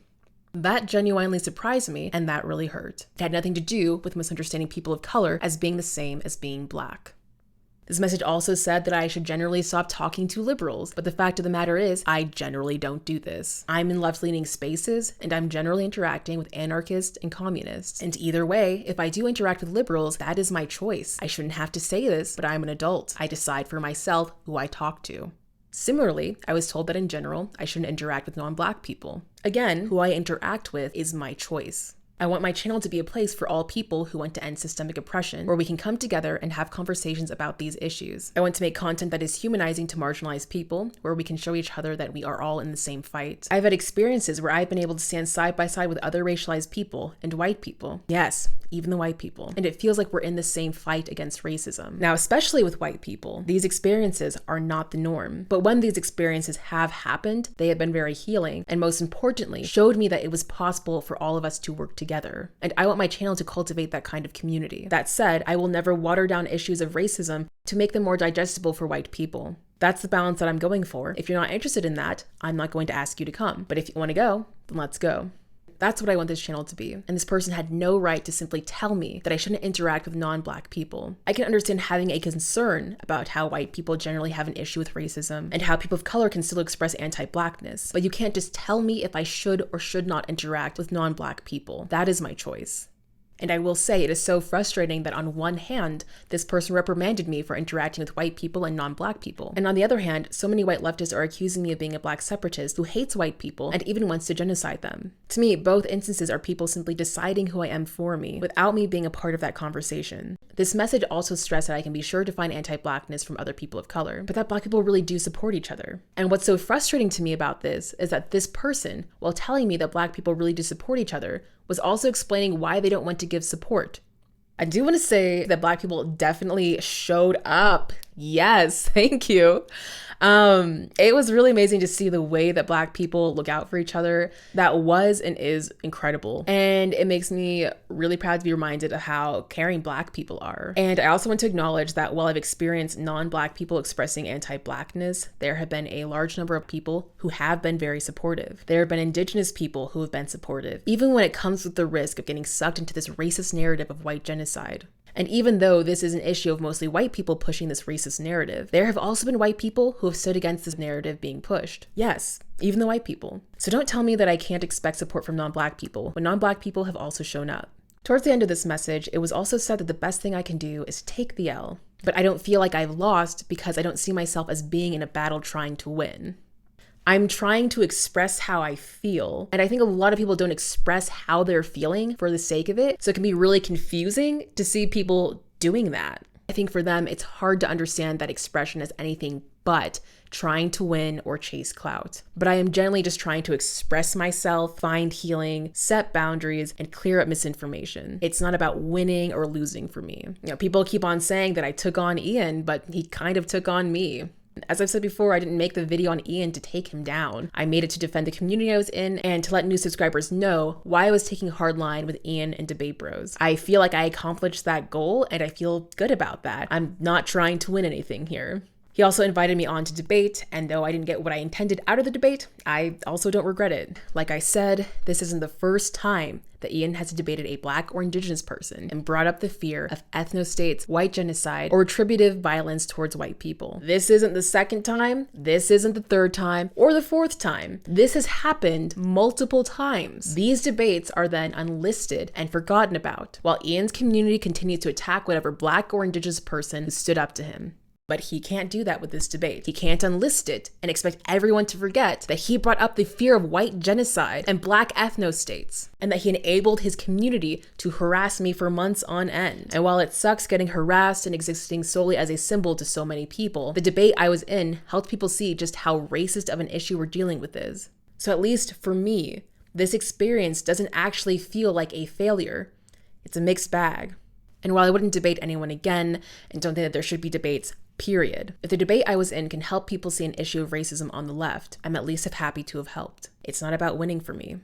That genuinely surprised me, and that really hurt. It had nothing to do with misunderstanding people of color as being the same as being Black. This message also said that I should generally stop talking to liberals, but the fact of the matter is, I generally don't do this. I'm in left-leaning spaces, and I'm generally interacting with anarchists and communists. And either way, if I do interact with liberals, that is my choice. I shouldn't have to say this, but I'm an adult. I decide for myself who I talk to. Similarly, I was told that in general, I shouldn't interact with non-Black people. Again, who I interact with is my choice. I want my channel to be a place for all people who want to end systemic oppression, where we can come together and have conversations about these issues. I want to make content that is humanizing to marginalized people, where we can show each other that we are all in the same fight. I've had experiences where I've been able to stand side by side with other racialized people and white people. Yes, even the white people. And it feels like we're in the same fight against racism. Now, especially with white people, these experiences are not the norm. But when these experiences have happened, they have been very healing, and most importantly, showed me that it was possible for all of us to work together. And I want my channel to cultivate that kind of community. That said, I will never water down issues of racism to make them more digestible for white people. That's the balance that I'm going for. If you're not interested in that, I'm not going to ask you to come. But if you want to go, then let's go. That's what I want this channel to be. And this person had no right to simply tell me that I shouldn't interact with non-Black people. I can understand having a concern about how white people generally have an issue with racism and how people of color can still express anti-Blackness, but you can't just tell me if I should or should not interact with non-Black people. That is my choice. And I will say it is so frustrating that on one hand, this person reprimanded me for interacting with white people and non-Black people. And on the other hand, so many white leftists are accusing me of being a Black separatist who hates white people and even wants to genocide them. To me, both instances are people simply deciding who I am for me without me being a part of that conversation. This message also stressed that I can be sure to find anti-Blackness from other people of color, but that Black people really do support each other. And what's so frustrating to me about this is that this person, while telling me that Black people really do support each other, was also explaining why they don't want to give support. I do want to say that Black people definitely showed up. Yes, thank you. It was really amazing to see the way that Black people look out for each other. That was and is incredible. And it makes me really proud to be reminded of how caring Black people are. And I also want to acknowledge that while I've experienced non-Black people expressing anti-Blackness, there have been a large number of people who have been very supportive. There have been indigenous people who have been supportive, even when it comes with the risk of getting sucked into this racist narrative of white genocide. And even though this is an issue of mostly white people pushing this racist narrative, there have also been white people who have stood against this narrative being pushed. Yes, even the white people. So don't tell me that I can't expect support from non-Black people when non-Black people have also shown up. Towards the end of this message, it was also said that the best thing I can do is take the L. But I don't feel like I've lost because I don't see myself as being in a battle trying to win. I'm trying to express how I feel. And I think a lot of people don't express how they're feeling for the sake of it. So it can be really confusing to see people doing that. I think for them, it's hard to understand that expression as anything but trying to win or chase clout. But I am generally just trying to express myself, find healing, set boundaries, and clear up misinformation. It's not about winning or losing for me. People keep on saying that I took on Ian, but he kind of took on me. As I've said before, I didn't make the video on Ian to take him down. I made it to defend the community I was in and to let new subscribers know why I was taking hardline with Ian and Debate Bros. I feel like I accomplished that goal and I feel good about that. I'm not trying to win anything here. He also invited me on to debate, and though I didn't get what I intended out of the debate, I also don't regret it. Like I said, this isn't the first time that Ian has debated a Black or Indigenous person and brought up the fear of ethnostates, white genocide, or retributive violence towards white people. This isn't the second time, this isn't the third time, or the fourth time. This has happened multiple times. These debates are then unlisted and forgotten about, while Ian's community continues to attack whatever Black or Indigenous person who stood up to him. But he can't do that with this debate. He can't unlist it and expect everyone to forget that he brought up the fear of white genocide and Black ethnostates, and that he enabled his community to harass me for months on end. And while it sucks getting harassed and existing solely as a symbol to so many people, the debate I was in helped people see just how racist of an issue we're dealing with is. So at least for me, this experience doesn't actually feel like a failure. It's a mixed bag. And while I wouldn't debate anyone again, and don't think that there should be debates, period. If the debate I was in can help people see an issue of racism on the left, I'm at least happy to have helped. It's not about winning for me.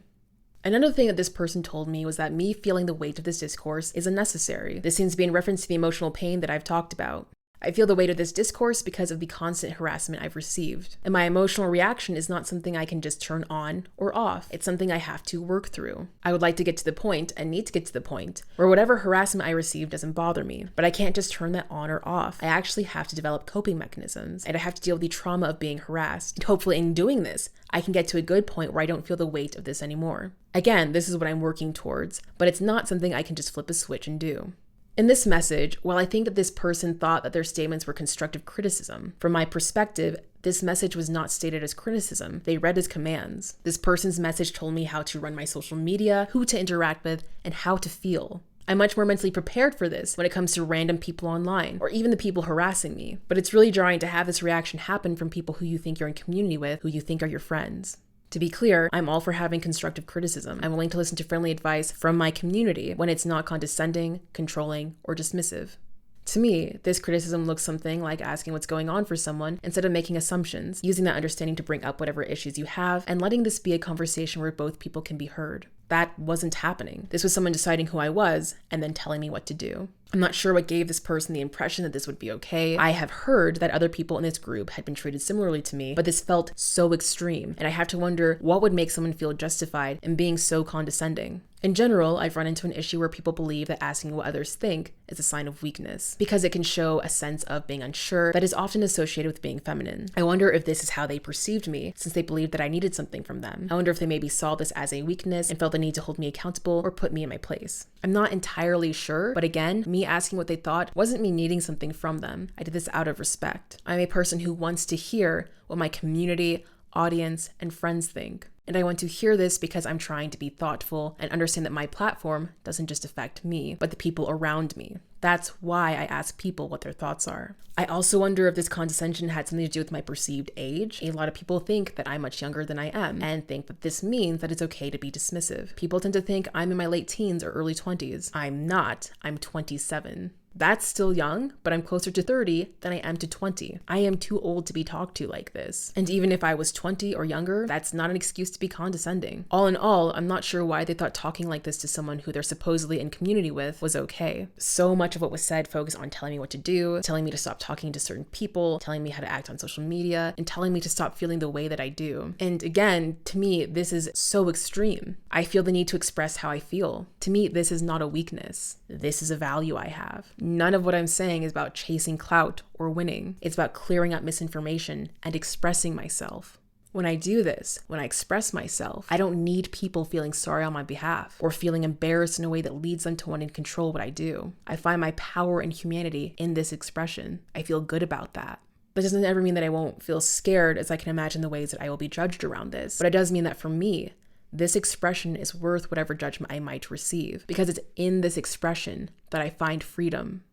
Another thing that this person told me was that me feeling the weight of this discourse is unnecessary. This seems to be in reference to the emotional pain that I've talked about. I feel the weight of this discourse because of the constant harassment I've received. And my emotional reaction is not something I can just turn on or off. It's something I have to work through. I would like to get to the point, and need to get to the point, where whatever harassment I receive doesn't bother me. But I can't just turn that on or off. I actually have to develop coping mechanisms, and I have to deal with the trauma of being harassed. And hopefully in doing this, I can get to a good point where I don't feel the weight of this anymore. Again, this is what I'm working towards, but it's not something I can just flip a switch and do. In this message, while I think that this person thought that their statements were constructive criticism, from my perspective, this message was not stated as criticism. They read as commands. This person's message told me how to run my social media, who to interact with, and how to feel. I'm much more mentally prepared for this when it comes to random people online, or even the people harassing me. But it's really jarring to have this reaction happen from people who you think you're in community with, who you think are your friends. To be clear, I'm all for having constructive criticism. I'm willing to listen to friendly advice from my community when it's not condescending, controlling, or dismissive. To me, this criticism looks something like asking what's going on for someone instead of making assumptions, using that understanding to bring up whatever issues you have, and letting this be a conversation where both people can be heard. That wasn't happening. This was someone deciding who I was and then telling me what to do. I'm not sure what gave this person the impression that this would be okay. I have heard that other people in this group had been treated similarly to me, but this felt so extreme, and I have to wonder what would make someone feel justified in being so condescending. In general, I've run into an issue where people believe that asking what others think is a sign of weakness, because it can show a sense of being unsure that is often associated with being feminine. I wonder if this is how they perceived me, since they believed that I needed something from them. I wonder if they maybe saw this as a weakness and felt the need to hold me accountable or put me in my place. I'm not entirely sure, but again, me asking what they thought wasn't me needing something from them. I did this out of respect. I'm a person who wants to hear what my community, audience, and friends think. And I want to hear this because I'm trying to be thoughtful and understand that my platform doesn't just affect me, but the people around me. That's why I ask people what their thoughts are. I also wonder if this condescension had something to do with my perceived age. A lot of people think that I'm much younger than I am and think that this means that it's okay to be dismissive. People tend to think I'm in my late teens or early 20s. I'm not. I'm 27. That's still young, but I'm closer to 30 than I am to 20. I am too old to be talked to like this. And even if I was 20 or younger, that's not an excuse to be condescending. All in all, I'm not sure why they thought talking like this to someone who they're supposedly in community with was okay. So much of what was said focused on telling me what to do, telling me to stop talking to certain people, telling me how to act on social media, and telling me to stop feeling the way that I do. And again, to me, this is so extreme. I feel the need to express how I feel. To me, this is not a weakness. This is a value I have. None of what I'm saying is about chasing clout or winning. It's about clearing up misinformation and expressing myself. When I do this, when I express myself, I don't need people feeling sorry on my behalf or feeling embarrassed in a way that leads them to wanting to control what I do. I find my power and humanity in this expression. I feel good about that. That doesn't ever mean that I won't feel scared, as I can imagine the ways that I will be judged around this. But it does mean that for me, this expression is worth whatever judgment I might receive, because it's in this expression that I find freedom.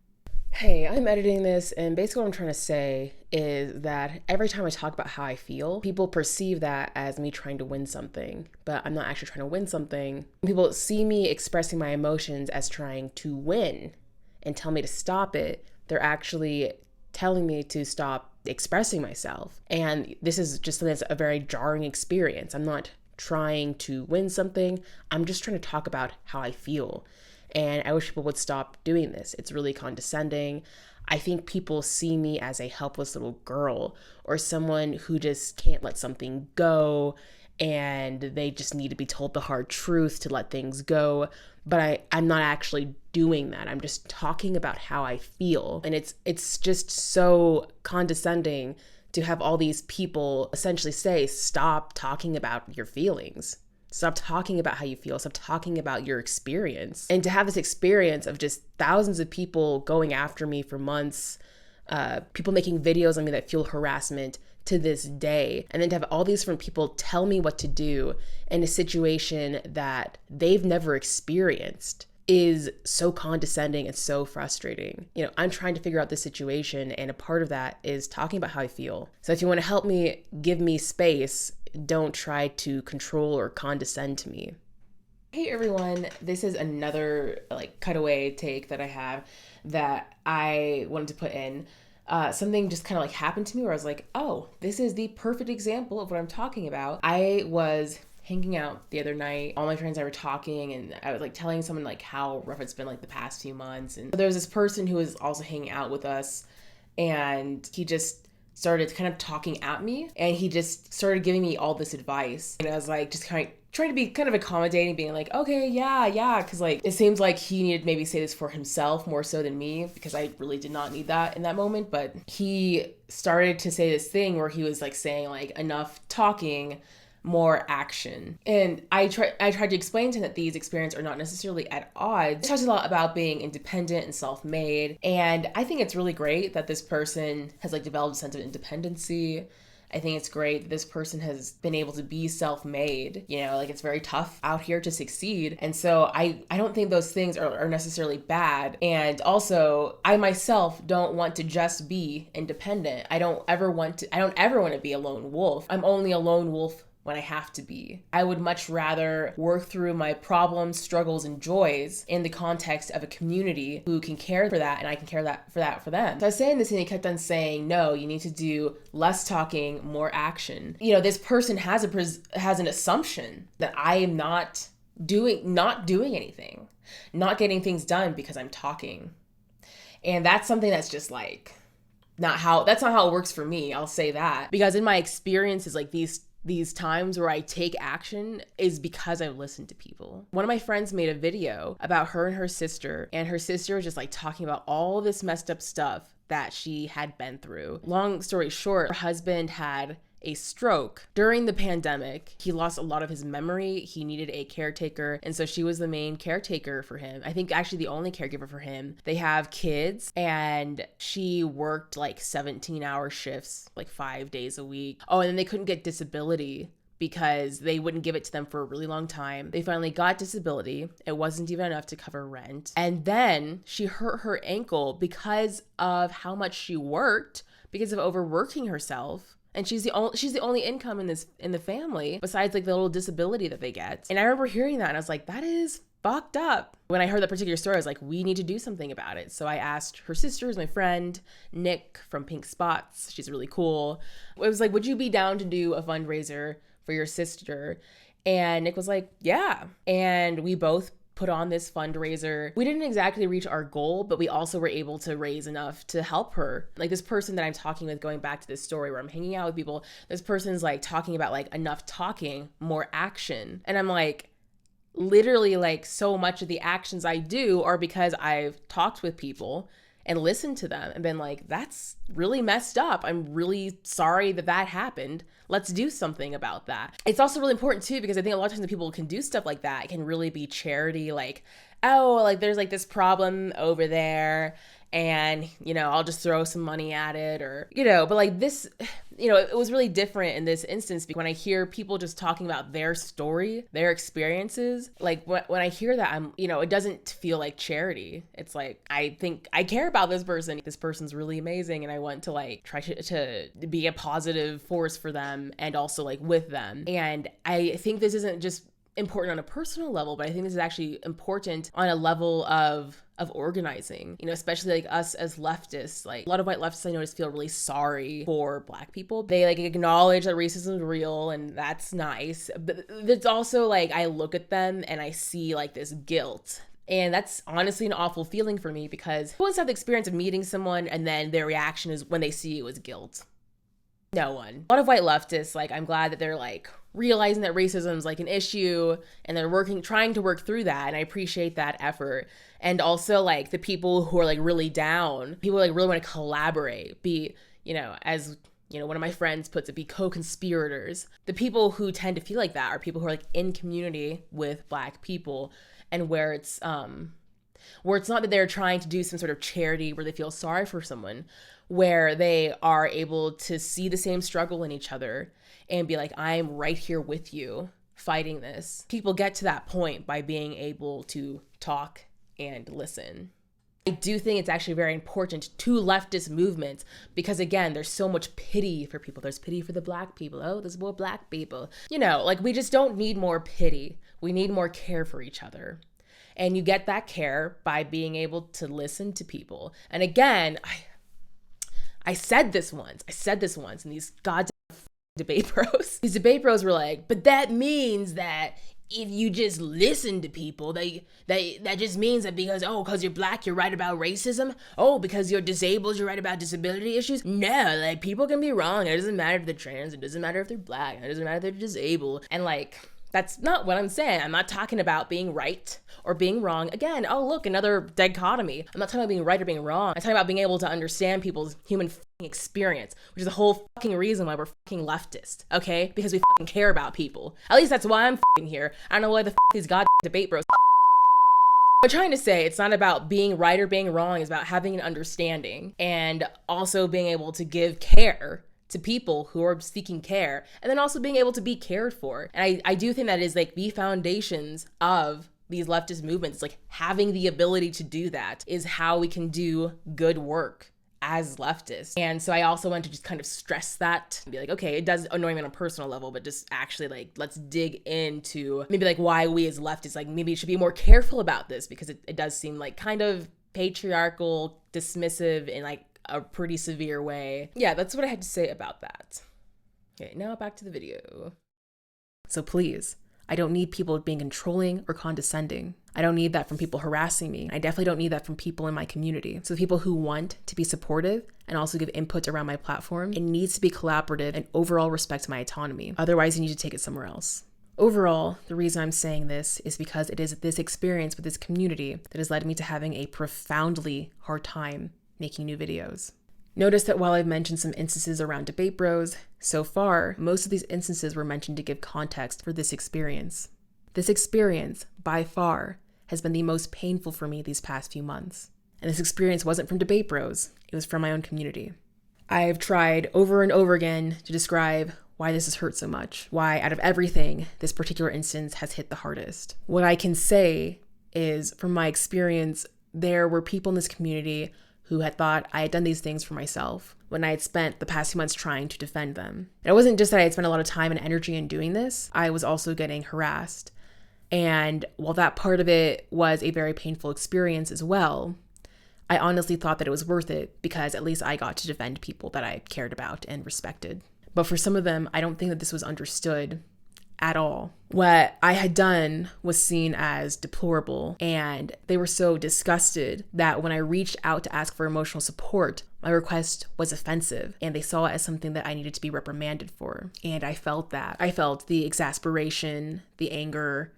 Hey, I'm editing this, and basically what I'm trying to say is that every time I talk about how I feel, people perceive that as me trying to win something, but I'm not actually trying to win something. People see me expressing my emotions as trying to win and tell me to stop it. They're actually telling me to stop expressing myself. And this is just something that's a very jarring experience. I'm not trying to win something. I'm just trying to talk about how I feel. And I wish people would stop doing this. It's really condescending. I think people see me as a helpless little girl or someone who just can't let something go and they just need to be told the hard truth to let things go. But I'm not actually doing that. I'm just talking about how I feel. And it's just so condescending to have all these people essentially say, stop talking about your feelings. Stop talking about how you feel. Stop talking about your experience. And to have this experience of just thousands of people going after me for months, people making videos on me that fuel harassment to this day, and then to have all these different people tell me what to do in a situation that they've never experienced is so condescending and so frustrating. You know, I'm trying to figure out this situation, and a part of that is talking about how I feel. So if you want to help me, give me space. Don't try to control or condescend to me. Hey everyone, this is another cutaway take that I have that I wanted to put in. Something just kind of happened to me where I was like, oh, this is the perfect example of what I'm talking about. I was hanging out the other night. All my friends and I were talking, and I was telling someone how rough it's been the past few months. And there was this person who was also hanging out with us, and he just started kind of talking at me, and he just started giving me all this advice. And I was just kind of trying to be kind of accommodating, being okay, yeah, because it seems like he needed maybe say this for himself more so than me, because I really did not need that in that moment. But he started to say this thing where he was saying enough talking, more action. And I tried to explain to him that these experiences are not necessarily at odds. He talks a lot about being independent and self-made, and I think it's really great that this person has developed a sense of independency. I think it's great that this person has been able to be self-made. It's very tough out here to succeed. And so I don't think those things are necessarily bad. And also, I myself don't want to just be independent. I don't ever want to be a lone wolf. I'm only a lone wolf when I have to be. I would much rather work through my problems, struggles, and joys in the context of a community who can care for that, and I can care for them. So I was saying this, and he kept on saying, no, you need to do less talking, more action. This person has an assumption that I am not doing anything, not getting things done because I'm talking. And that's something that's just that's not how it works for me. I'll say that, because in my experiences, these times where I take action is because I've listened to people. One of my friends made a video about her and her sister was just talking about all this messed up stuff that she had been through. Long story short, her husband had a stroke during the pandemic. He lost a lot of his memory. He needed a caretaker, and so she was the main caretaker for him. I think actually the only caregiver for him. They have kids, and she worked 17-hour shifts 5 days a week. Oh, and then they couldn't get disability because they wouldn't give it to them for a really long time. They finally got disability. It wasn't even enough to cover rent. And then she hurt her ankle because of how much she worked, because of overworking herself. And she's the only income in the family besides the little disability that they get. And I remember hearing that, and I was like, that is fucked up. When I heard that particular story, I was like, we need to do something about it. So I asked her sisters, my friend Nick from Pink Spots. She's really cool. I was like, would you be down to do a fundraiser for your sister? And Nick was like, yeah. And we both put on this fundraiser. We didn't exactly reach our goal, but we also were able to raise enough to help her. This person that I'm talking with, going back to this story where I'm hanging out with people, this person's talking about enough talking, more action. And I'm literally so much of the actions I do are because I've talked with people and listened to them and been that's really messed up. I'm really sorry that happened. Let's do something about that. It's also really important too, because I think a lot of times when people can do stuff like that, it can really be charity. There's this problem over there, and, you know, I'll just throw some money at it, or, you know, but like this, you know, it was really different in this instance because when I hear people just talking about their story, their experiences, like when I hear that, I'm, you know, it doesn't feel like charity. It's like, I think I care about this person. This person's really amazing. And I want to like try to be a positive force for them and also like with them. And I think this isn't just important on a personal level, but I think this is actually important on a level of organizing, you know, especially like us as leftists. Like a lot of white leftists I notice feel really sorry for Black people. They like acknowledge that racism is real, and that's nice. But it's also like I look at them and I see like this guilt. And that's honestly an awful feeling for me because who wants to have the experience of meeting someone and then their reaction is when they see you as guilt? No one. A lot of white leftists, like, I'm glad that they're like realizing that racism is like an issue and they're trying to work through that. And I appreciate that effort. And also like the people who are like really down, people like really want to collaborate, be, you know, as, you know, one of my friends puts it, be co-conspirators. The people who tend to feel like that are people who are like in community with Black people, and where it's not that they're trying to do some sort of charity where they feel sorry for someone, where they are able to see the same struggle in each other and be like, I'm right here with you fighting this. People get to that point by being able to talk and listen. I do think it's actually very important to leftist movements because, again, there's so much pity for people. There's pity for the Black people. Oh, there's more Black people. You know, like we just don't need more pity. We need more care for each other. And you get that care by being able to listen to people. And again, I said this once, and these goddamn debate bros. These debate bros were like, but that means that if you just listen to people, that just means that because you're Black, you're right about racism. Oh, because you're disabled, you're right about disability issues. No, like people can be wrong. It doesn't matter if they're trans. It doesn't matter if they're Black. It doesn't matter if they're disabled. And like, that's not what I'm saying. I'm not talking about being right or being wrong. Again, oh, look, another dichotomy. I'm not talking about being right or being wrong. I'm talking about being able to understand people's human experience, which is the whole fucking reason why we're fucking leftist, okay? Because we fucking care about people. At least that's why I'm fucking here. I don't know why the these goddamn debate bros. I'm trying to say it's not about being right or being wrong. It's about having an understanding and also being able to give care to people who are seeking care, and then also being able to be cared for. And I do think that is like the foundations of these leftist movements. Like having the ability to do that is how we can do good work as leftists. And so I also want to just kind of stress that and be like, okay, it does annoy me on a personal level, but just actually like, let's dig into maybe like why we as leftists, like maybe should be more careful about this because it does seem like kind of patriarchal, dismissive, in like a pretty severe way. Yeah, that's what I had to say about that. Okay, now back to the video. So please, I don't need people being controlling or condescending. I don't need that from people harassing me. I definitely don't need that from people in my community. So people who want to be supportive and also give input around my platform, it needs to be collaborative and overall respect my autonomy. Otherwise, you need to take it somewhere else. Overall, the reason I'm saying this is because it is this experience with this community that has led me to having a profoundly hard time making new videos. Notice that while I've mentioned some instances around debate bros, so far, most of these instances were mentioned to give context for this experience. This experience, by far, has been the most painful for me these past few months. And this experience wasn't from debate bros, it was from my own community. I've tried over and over again to describe why this has hurt so much, why out of everything, this particular instance has hit the hardest. What I can say is, from my experience, there were people in this community who had thought I had done these things for myself when I had spent the past few months trying to defend them. And it wasn't just that I had spent a lot of time and energy in doing this, I was also getting harassed. And while that part of it was a very painful experience as well, I honestly thought that it was worth it because at least I got to defend people that I cared about and respected. But for some of them, I don't think that this was understood at all. What I had done was seen as deplorable, and they were so disgusted that when I reached out to ask for emotional support, my request was offensive, and they saw it as something that I needed to be reprimanded for. And I felt that. I felt the exasperation, the anger,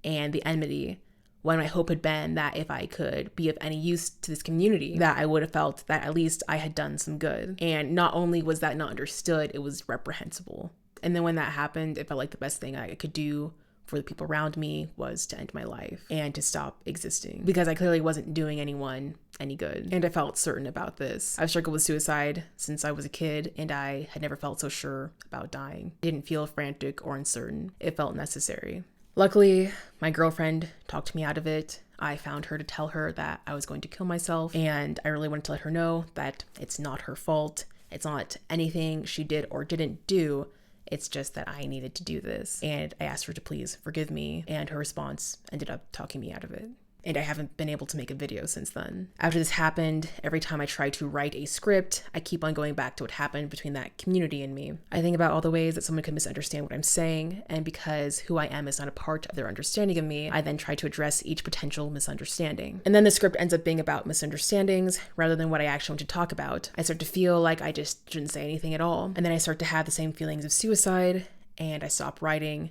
and the enmity, when my hope had been that if I could be of any use to this community, that I would have felt that at least I had done some good. And not only was that not understood, it was reprehensible. And then when that happened, it felt like the best thing I could do for the people around me was to end my life and to stop existing, because I clearly wasn't doing anyone any good. And I felt certain about this. I've struggled with suicide since I was a kid, and I had never felt so sure about dying. I didn't feel frantic or uncertain. It felt necessary. Luckily, my girlfriend talked me out of it. I found her to tell her that I was going to kill myself, and I really wanted to let her know that it's not her fault. It's not anything she did or didn't do. It's just that I needed to do this. And I asked her to please forgive me, and her response ended up talking me out of it. And I haven't been able to make a video since then. After this happened, every time I try to write a script, I keep on going back to what happened between that community and me. I think about all the ways that someone could misunderstand what I'm saying, and because who I am is not a part of their understanding of me, I then try to address each potential misunderstanding. And then the script ends up being about misunderstandings rather than what I actually want to talk about. I start to feel like I just shouldn't say anything at all. And then I start to have the same feelings of suicide, and I stop writing,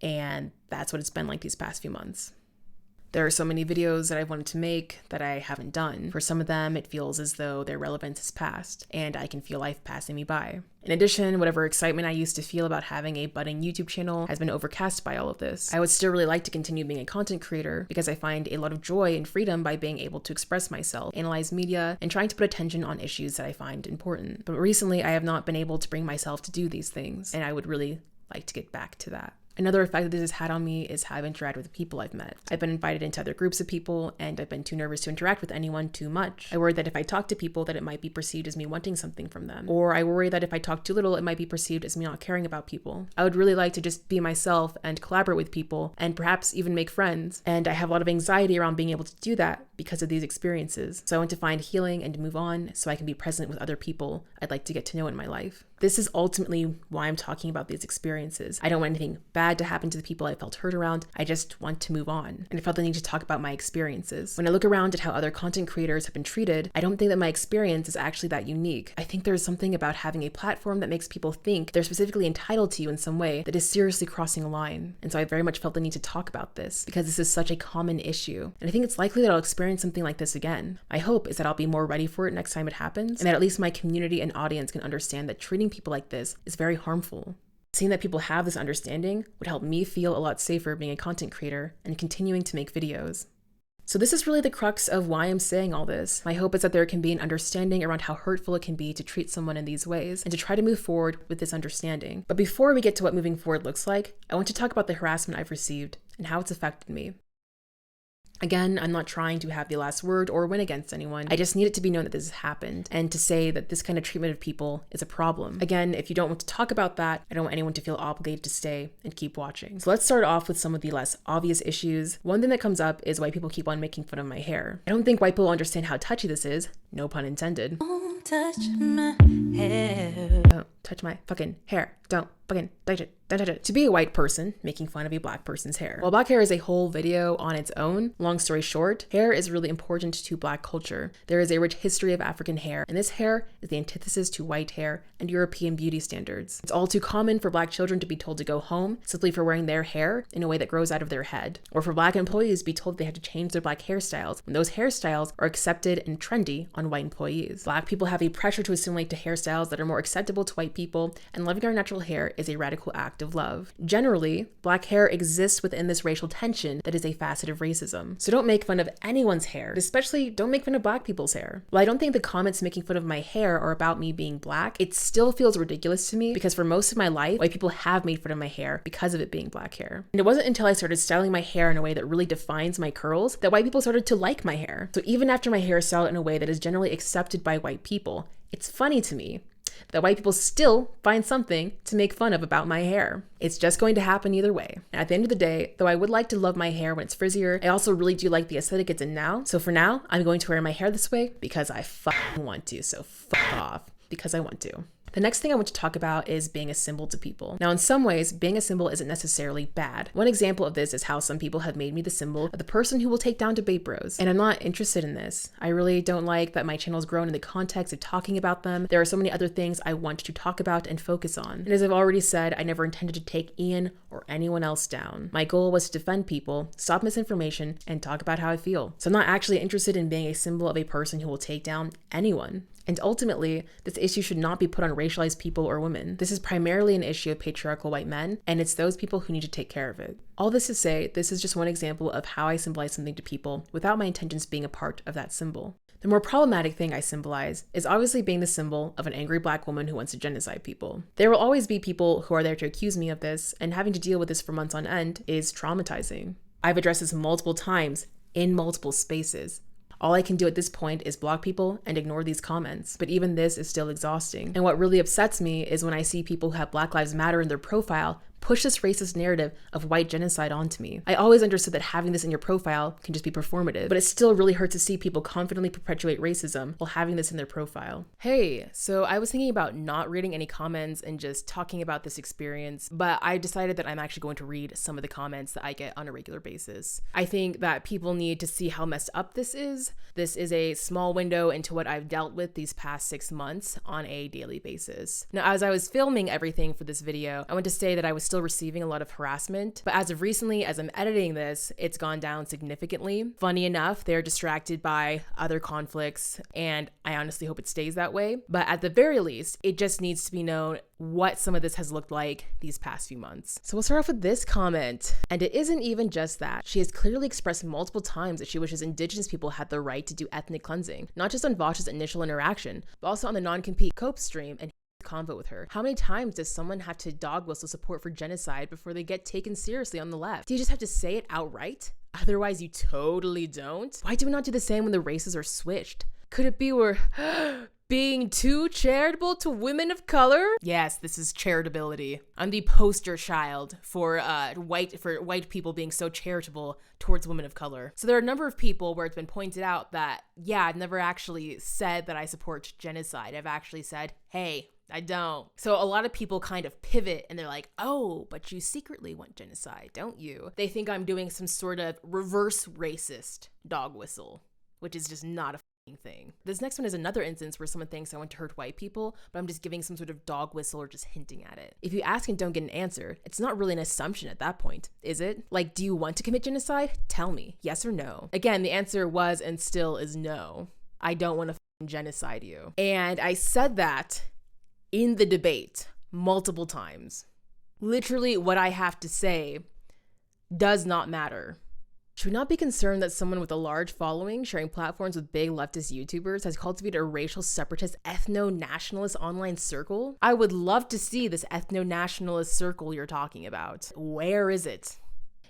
and that's what it's been like these past few months. There are so many videos that I've wanted to make that I haven't done. For some of them, it feels as though their relevance has passed, and I can feel life passing me by. In addition, whatever excitement I used to feel about having a budding YouTube channel has been overcast by all of this. I would still really like to continue being a content creator because I find a lot of joy and freedom by being able to express myself, analyze media, and trying to put attention on issues that I find important. But recently, I have not been able to bring myself to do these things, and I would really like to get back to that. Another effect that this has had on me is how I've interacted with the people I've met. I've been invited into other groups of people, and I've been too nervous to interact with anyone too much. I worry that if I talk to people, that it might be perceived as me wanting something from them. Or I worry that if I talk too little, it might be perceived as me not caring about people. I would really like to just be myself and collaborate with people, and perhaps even make friends. And I have a lot of anxiety around being able to do that because of these experiences. So I want to find healing and to move on so I can be present with other people I'd like to get to know in my life. This is ultimately why I'm talking about these experiences. I don't want anything bad to happen to the people I felt hurt around. I just want to move on. And I felt the need to talk about my experiences. When I look around at how other content creators have been treated, I don't think that my experience is actually that unique. I think there's something about having a platform that makes people think they're specifically entitled to you in some way that is seriously crossing a line. And so I very much felt the need to talk about this because this is such a common issue. And I think it's likely that I'll experience something like this again. My hope is that I'll be more ready for it next time it happens, and that at least my community and audience can understand that treating people like this is very harmful. Seeing that people have this understanding would help me feel a lot safer being a content creator and continuing to make videos. So this is really the crux of why I'm saying all this. My hope is that there can be an understanding around how hurtful it can be to treat someone in these ways and to try to move forward with this understanding. But before we get to what moving forward looks like, I want to talk about the harassment I've received and how it's affected me. Again, I'm not trying to have the last word or win against anyone. I just need it to be known that this has happened and to say that this kind of treatment of people is a problem. Again, if you don't want to talk about that, I don't want anyone to feel obligated to stay and keep watching. So let's start off with some of the less obvious issues. One thing that comes up is white people keep on making fun of my hair. I don't think white people understand how touchy this is. No pun intended. Don't touch my hair. Don't touch my fucking hair. Don't fucking touch it. Don't touch it. To be a white person making fun of a black person's hair. While black hair is a whole video on its own, long story short, hair is really important to black culture. There is a rich history of African hair, and this hair is the antithesis to white hair and European beauty standards. It's all too common for black children to be told to go home simply for wearing their hair in a way that grows out of their head, or for black employees to be told they have to change their black hairstyles when those hairstyles are accepted and trendy on white employees. Black people have a pressure to assimilate to hairstyles that are more acceptable to white people, and loving our natural hair is a radical act of love. Generally, black hair exists within this racial tension that is a facet of racism. So don't make fun of anyone's hair, especially don't make fun of black people's hair. While I don't think the comments making fun of my hair are about me being black, it still feels ridiculous to me because for most of my life, white people have made fun of my hair because of it being black hair. And it wasn't until I started styling my hair in a way that really defines my curls that white people started to like my hair. So even after my hair is styled in a way that is generally accepted by white people, it's funny to me that white people still find something to make fun of about my hair. It's just going to happen either way. And at the end of the day, though I would like to love my hair when it's frizzier, I also really do like the aesthetic it's in now. So for now, I'm going to wear my hair this way because I fucking want to. So fuck off because I want to. The next thing I want to talk about is being a symbol to people. Now, in some ways, being a symbol isn't necessarily bad. One example of this is how some people have made me the symbol of the person who will take down debate bros. And I'm not interested in this. I really don't like that my channel's grown in the context of talking about them. There are so many other things I want to talk about and focus on. And as I've already said, I never intended to take Ian or anyone else down. My goal was to defend people, stop misinformation, and talk about how I feel. So I'm not actually interested in being a symbol of a person who will take down anyone. And ultimately, this issue should not be put on racialized people or women. This is primarily an issue of patriarchal white men, and it's those people who need to take care of it. All this to say, this is just one example of how I symbolize something to people without my intentions being a part of that symbol. The more problematic thing I symbolize is obviously being the symbol of an angry Black woman who wants to genocide people. There will always be people who are there to accuse me of this, and having to deal with this for months on end is traumatizing. I've addressed this multiple times in multiple spaces. All I can do at this point is block people and ignore these comments, but even this is still exhausting. And what really upsets me is when I see people who have Black Lives Matter in their profile push this racist narrative of white genocide onto me. I always understood that having this in your profile can just be performative, but it still really hurts to see people confidently perpetuate racism while having this in their profile. Hey, so I was thinking about not reading any comments and just talking about this experience, but I decided that I'm actually going to read some of the comments that I get on a regular basis. I think that people need to see how messed up this is. This is a small window into what I've dealt with these past 6 months on a daily basis. Now, as I was filming everything for this video, I want to say that I was still receiving a lot of harassment, but as of recently, as I'm editing this, it's gone down significantly. Funny enough, they're distracted by other conflicts, and I honestly hope it stays that way. But at the very least, it just needs to be known what some of this has looked like these past few months. So we'll start off with this comment. And it isn't even just that. She has clearly expressed multiple times that she wishes Indigenous people had the right to do ethnic cleansing, not just on Vash's initial interaction, but also on the non-compete Cope stream and convo with her. How many times does someone have to dog whistle support for genocide before they get taken seriously on the left? Do you just have to say it outright? Otherwise, you totally don't? Why do we not do the same when the races are switched? Could it be we're being too charitable to women of color? Yes, this is charitability. I'm the poster child for white people being so charitable towards women of color. So there are a number of people where it's been pointed out that, yeah, I've never actually said that I support genocide. I've actually said, hey, I don't. So a lot of people kind of pivot and they're like, oh, but you secretly want genocide, don't you? They think I'm doing some sort of reverse racist dog whistle, which is just not a thing. This next one is another instance where someone thinks I want to hurt white people, but I'm just giving some sort of dog whistle or just hinting at it. If you ask and don't get an answer, it's not really an assumption at that point, is it? Like, do you want to commit genocide? Tell me, yes or no. Again, the answer was and still is no. I don't want to genocide you. And I said that in the debate multiple times. Literally what I have to say does not matter. Should we not be concerned that someone with a large following sharing platforms with big leftist YouTubers has cultivated a racial separatist ethno-nationalist online circle? I would love to see this ethno-nationalist circle you're talking about. Where is it?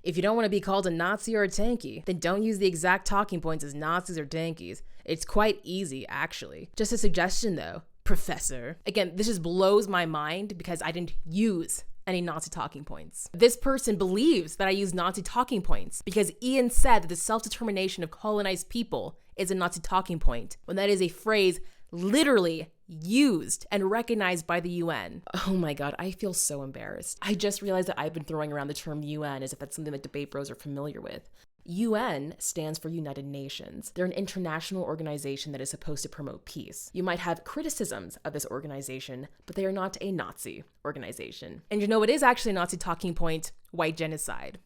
If you don't want to be called a Nazi or a tanky, then don't use the exact talking points as Nazis or tankies. It's quite easy, actually. Just a suggestion though, Professor. Again, this just blows my mind because I didn't use any Nazi talking points. This person believes that I use Nazi talking points because Ian said that the self-determination of colonized people is a Nazi talking point, when that is a phrase literally used and recognized by the UN. Oh my God, I feel so embarrassed. I just realized that I've been throwing around the term UN as if that's something that debate bros are familiar with. UN stands for United Nations. They're an international organization that is supposed to promote peace. You might have criticisms of this organization, but they are not a Nazi organization. And you know what is actually a Nazi talking point? White genocide.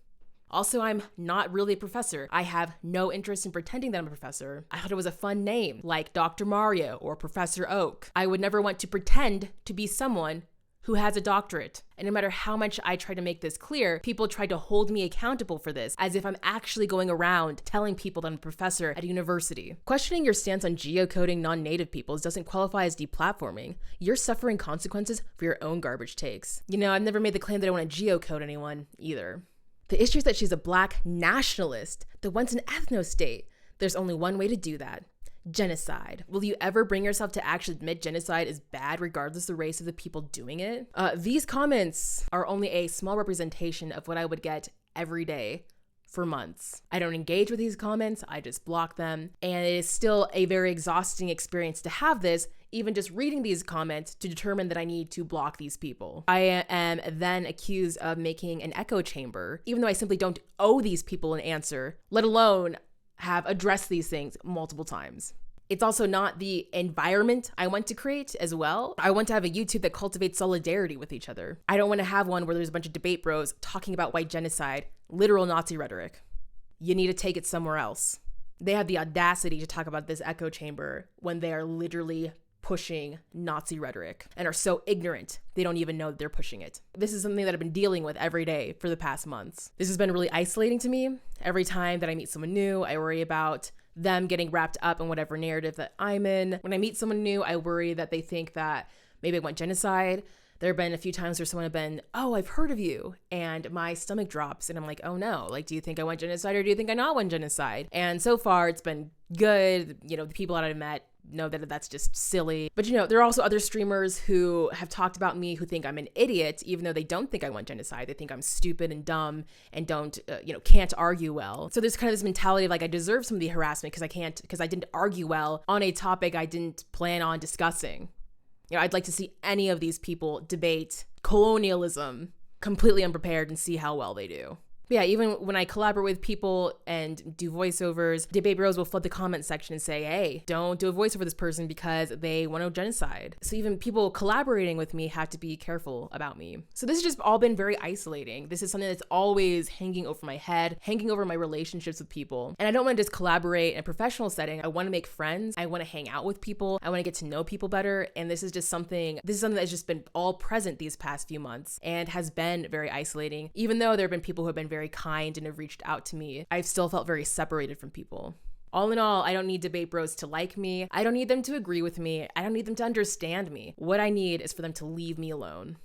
Also, I'm not really a professor. I have no interest in pretending that I'm a professor. I thought it was a fun name, like Dr. Mario or Professor Oak. I would never want to pretend to be someone who has a doctorate. And no matter how much I try to make this clear, people try to hold me accountable for this, as if I'm actually going around telling people that I'm a professor at a university. Questioning your stance on geocoding non-native peoples doesn't qualify as deplatforming. You're suffering consequences for your own garbage takes. You know, I've never made the claim that I want to geocode anyone, either. The issue is that she's a Black nationalist that wants an ethno-state. There's only one way to do that. Genocide. Will you ever bring yourself to actually admit genocide is bad regardless of the race of the people doing it? These comments are only a small representation of what I would get every day for months. I don't engage with these comments, I just block them. And it is still a very exhausting experience to have this, even just reading these comments to determine that I need to block these people. I am then accused of making an echo chamber, even though I simply don't owe these people an answer, let alone have addressed these things multiple times. It's also not the environment I want to create as well. I want to have a YouTube that cultivates solidarity with each other. I don't want to have one where there's a bunch of debate bros talking about white genocide, literal Nazi rhetoric. You need to take it somewhere else. They have the audacity to talk about this echo chamber when they are literally pushing Nazi rhetoric and are so ignorant they don't even know that they're pushing it. This is something that I've been dealing with every day for the past months. This has been really isolating to me. Every time that I meet someone new, I worry about them getting wrapped up in whatever narrative that I'm in. When I meet someone new, I worry that they think that maybe I went genocide. There have been a few times where someone have been, oh, I've heard of you. And my stomach drops and I'm like, oh no, like, do you think I went genocide or do you think I not went genocide? And so far it's been good. You know, the people that I've met know that that's just silly. But you know, there are also other streamers who have talked about me who think I'm an idiot, even though they don't think I went genocide. They think I'm stupid and dumb and can't argue well. So there's kind of this mentality of like, I deserve some of the harassment because I didn't argue well on a topic I didn't plan on discussing. You know, I'd like to see any of these people debate colonialism completely unprepared and see how well they do. But yeah, even when I collaborate with people and do voiceovers, debate bros will flood the comment section and say, hey, don't do a voiceover for this person because they want to genocide. So even people collaborating with me have to be careful about me. So this has just all been very isolating. This is something that's always hanging over my head, hanging over my relationships with people. And I don't want to just collaborate in a professional setting. I want to make friends. I want to hang out with people. I want to get to know people better. And this is something that's just been all present these past few months and has been very isolating. Even though there have been people who have been very kind and have reached out to me, I've still felt very separated from people. All in all, I don't need debate bros to like me. I don't need them to agree with me. I don't need them to understand me. What I need is for them to leave me alone.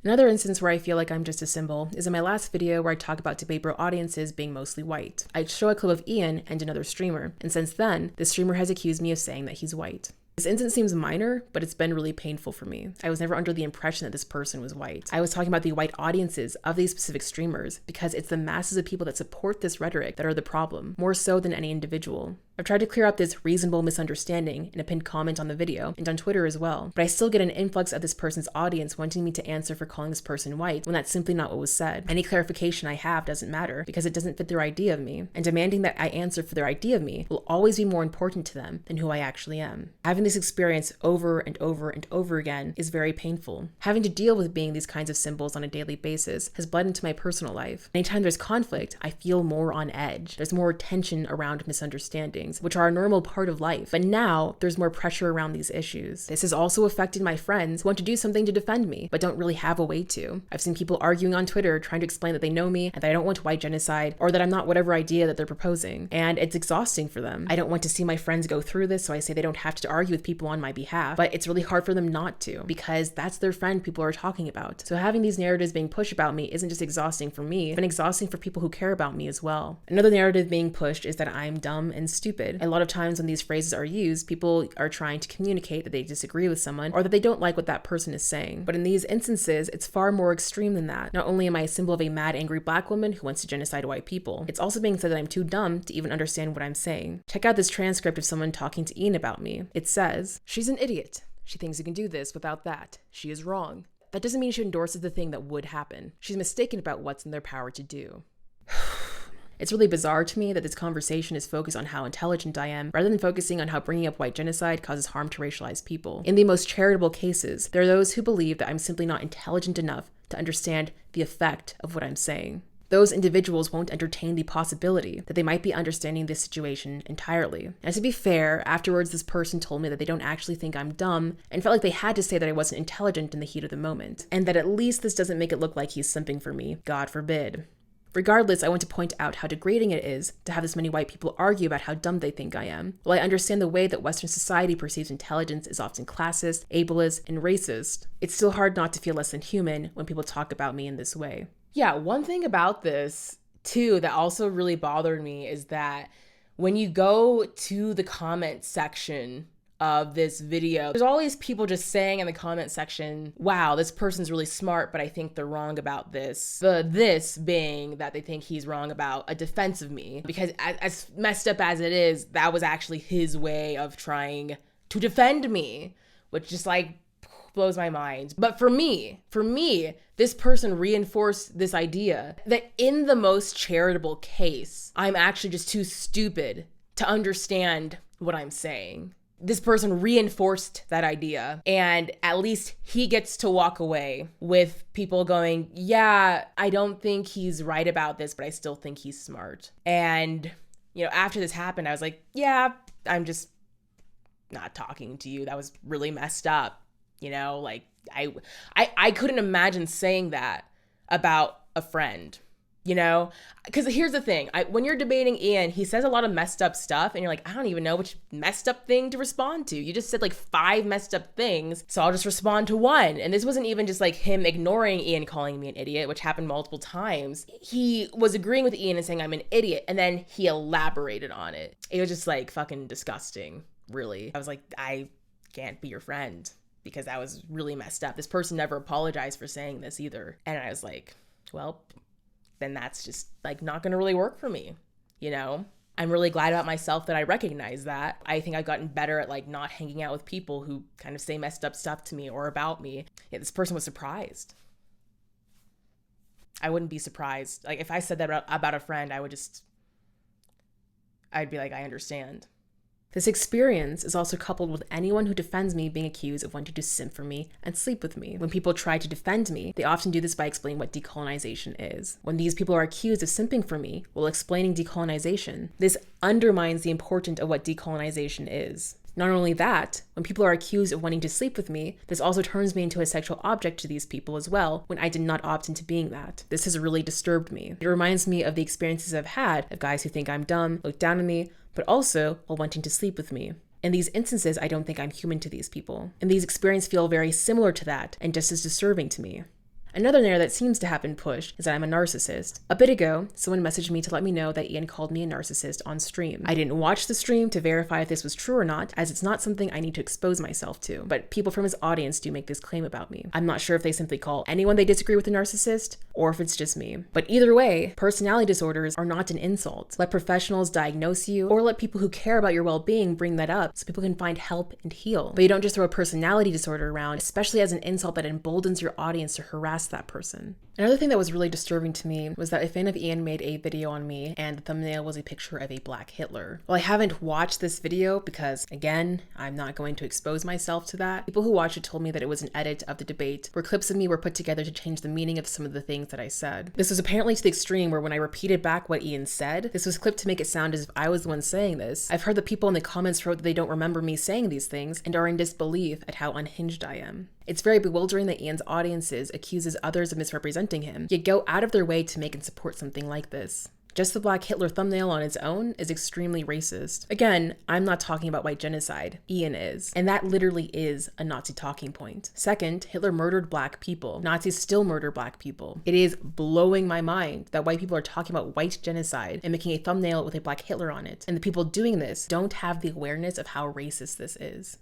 Another instance where I feel like I'm just a symbol is in my last video where I talk about debate bro audiences being mostly white. I show a clip of Ian and another streamer, and since then, the streamer has accused me of saying that he's white. This incident seems minor, but it's been really painful for me. I was never under the impression that this person was white. I was talking about the white audiences of these specific streamers because it's the masses of people that support this rhetoric that are the problem, more so than any individual. I've tried to clear up this reasonable misunderstanding in a pinned comment on the video and on Twitter as well, but I still get an influx of this person's audience wanting me to answer for calling this person white when that's simply not what was said. Any clarification I have doesn't matter because it doesn't fit their idea of me, and demanding that I answer for their idea of me will always be more important to them than who I actually am. Having this experience over and over and over again is very painful. Having to deal with being these kinds of symbols on a daily basis has bled into my personal life. Anytime there's conflict, I feel more on edge. There's more tension around misunderstanding, which are a normal part of life. But now there's more pressure around these issues. This has also affected my friends who want to do something to defend me, but don't really have a way to. I've seen people arguing on Twitter trying to explain that they know me and that I don't want white genocide or that I'm not whatever idea that they're proposing. And it's exhausting for them. I don't want to see my friends go through this, so I say they don't have to argue with people on my behalf, but it's really hard for them not to because that's their friend people are talking about. So having these narratives being pushed about me isn't just exhausting for me, but exhausting for people who care about me as well. Another narrative being pushed is that I'm dumb and stupid. A lot of times when these phrases are used, people are trying to communicate that they disagree with someone or that they don't like what that person is saying. But in these instances, it's far more extreme than that. Not only am I a symbol of a mad, angry black woman who wants to genocide white people, it's also being said that I'm too dumb to even understand what I'm saying. Check out this transcript of someone talking to Ian about me. It says, "She's an idiot. She thinks you can do this without that. She is wrong. That doesn't mean she endorses the thing that would happen. She's mistaken about what's in their power to do." It's really bizarre to me that this conversation is focused on how intelligent I am, rather than focusing on how bringing up white genocide causes harm to racialized people. In the most charitable cases, there are those who believe that I'm simply not intelligent enough to understand the effect of what I'm saying. Those individuals won't entertain the possibility that they might be understanding this situation entirely. And to be fair, afterwards this person told me that they don't actually think I'm dumb and felt like they had to say that I wasn't intelligent in the heat of the moment, and that at least this doesn't make it look like he's simping for me, God forbid. Regardless, I want to point out how degrading it is to have this many white people argue about how dumb they think I am. While I understand the way that Western society perceives intelligence is often classist, ableist, and racist, it's still hard not to feel less than human when people talk about me in this way. Yeah, one thing about this, too, that also really bothered me is that when you go to the comment section of this video, there's all these people just saying in the comment section, wow, this person's really smart, but I think they're wrong about this. The this being that they think he's wrong about a defense of me, because as messed up as it is, that was actually his way of trying to defend me, which just like blows my mind. But for me, this person reinforced this idea that in the most charitable case, I'm actually just too stupid to understand what I'm saying. This person reinforced that idea, and at least he gets to walk away with people going, yeah, I don't think he's right about this, but I still think he's smart. And, you know, after this happened, I was like, yeah, I'm just not talking to you. That was really messed up. You know, like I couldn't imagine saying that about a friend, you know, because here's the thing. When you're debating Ian, he says a lot of messed up stuff and you're like, I don't even know which messed up thing to respond to. You just said like 5 messed up things. So I'll just respond to one. And this wasn't even just like him ignoring Ian calling me an idiot, which happened multiple times. He was agreeing with Ian and saying I'm an idiot. And then he elaborated on it. It was just like fucking disgusting, really. I was like, I can't be your friend because that was really messed up. This person never apologized for saying this either. And I was like, well, then that's just like not gonna really work for me, you know? I'm really glad about myself that I recognize that. I think I've gotten better at like not hanging out with people who kind of say messed up stuff to me or about me. Yeah, this person was surprised. I wouldn't be surprised. Like if I said that about a friend, I'd be like, I understand. This experience is also coupled with anyone who defends me being accused of wanting to simp for me and sleep with me. When people try to defend me, they often do this by explaining what decolonization is. When these people are accused of simping for me while explaining decolonization, this undermines the importance of what decolonization is. Not only that, when people are accused of wanting to sleep with me, this also turns me into a sexual object to these people as well, when I did not opt into being that. This has really disturbed me. It reminds me of the experiences I've had of guys who think I'm dumb, look down on me, but also while wanting to sleep with me. In these instances, I don't think I'm human to these people. And these experiences feel very similar to that and just as disturbing to me. Another narrative that seems to have been pushed is that I'm a narcissist. A bit ago, someone messaged me to let me know that Ian called me a narcissist on stream. I didn't watch the stream to verify if this was true or not, as it's not something I need to expose myself to, but people from his audience do make this claim about me. I'm not sure if they simply call anyone they disagree with a narcissist, or if it's just me. But either way, personality disorders are not an insult. Let professionals diagnose you, or let people who care about your well-being bring that up so people can find help and heal. But you don't just throw a personality disorder around, especially as an insult that emboldens your audience to harass that person. Another thing that was really disturbing to me was that a fan of Ian made a video on me and the thumbnail was a picture of a black Hitler. Well, I haven't watched this video because, again, I'm not going to expose myself to that. People who watched it told me that it was an edit of the debate where clips of me were put together to change the meaning of some of the things that I said. This was apparently to the extreme where when I repeated back what Ian said, this was clipped to make it sound as if I was the one saying this. I've heard that people in the comments wrote that they don't remember me saying these things and are in disbelief at how unhinged I am. It's very bewildering that Ian's audiences accuses others of misrepresenting him, yet go out of their way to make and support something like this. Just the Black Hitler thumbnail on its own is extremely racist. Again, I'm not talking about white genocide. Ian is. And that literally is a Nazi talking point. Second, Hitler murdered black people. Nazis still murder black people. It is blowing my mind that white people are talking about white genocide and making a thumbnail with a Black Hitler on it. And the people doing this don't have the awareness of how racist this is.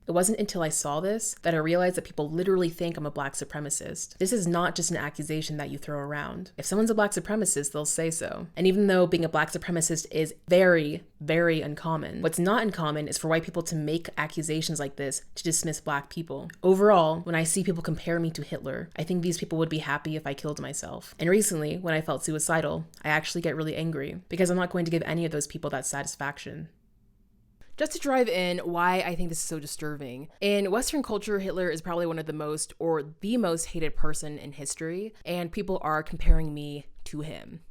It wasn't until I saw this that I realized that people literally think I'm a black supremacist. This is not just an accusation that you throw around. If someone's a black supremacist, they'll say so. And even though being a black supremacist is very, very uncommon, what's not uncommon is for white people to make accusations like this to dismiss black people. Overall, when I see people compare me to Hitler, I think these people would be happy if I killed myself. And recently, when I felt suicidal, I actually get really angry because I'm not going to give any of those people that satisfaction. Just to drive in why I think this is so disturbing. In Western culture, Hitler is probably one of the most or the most hated person in history, and people are comparing me to him.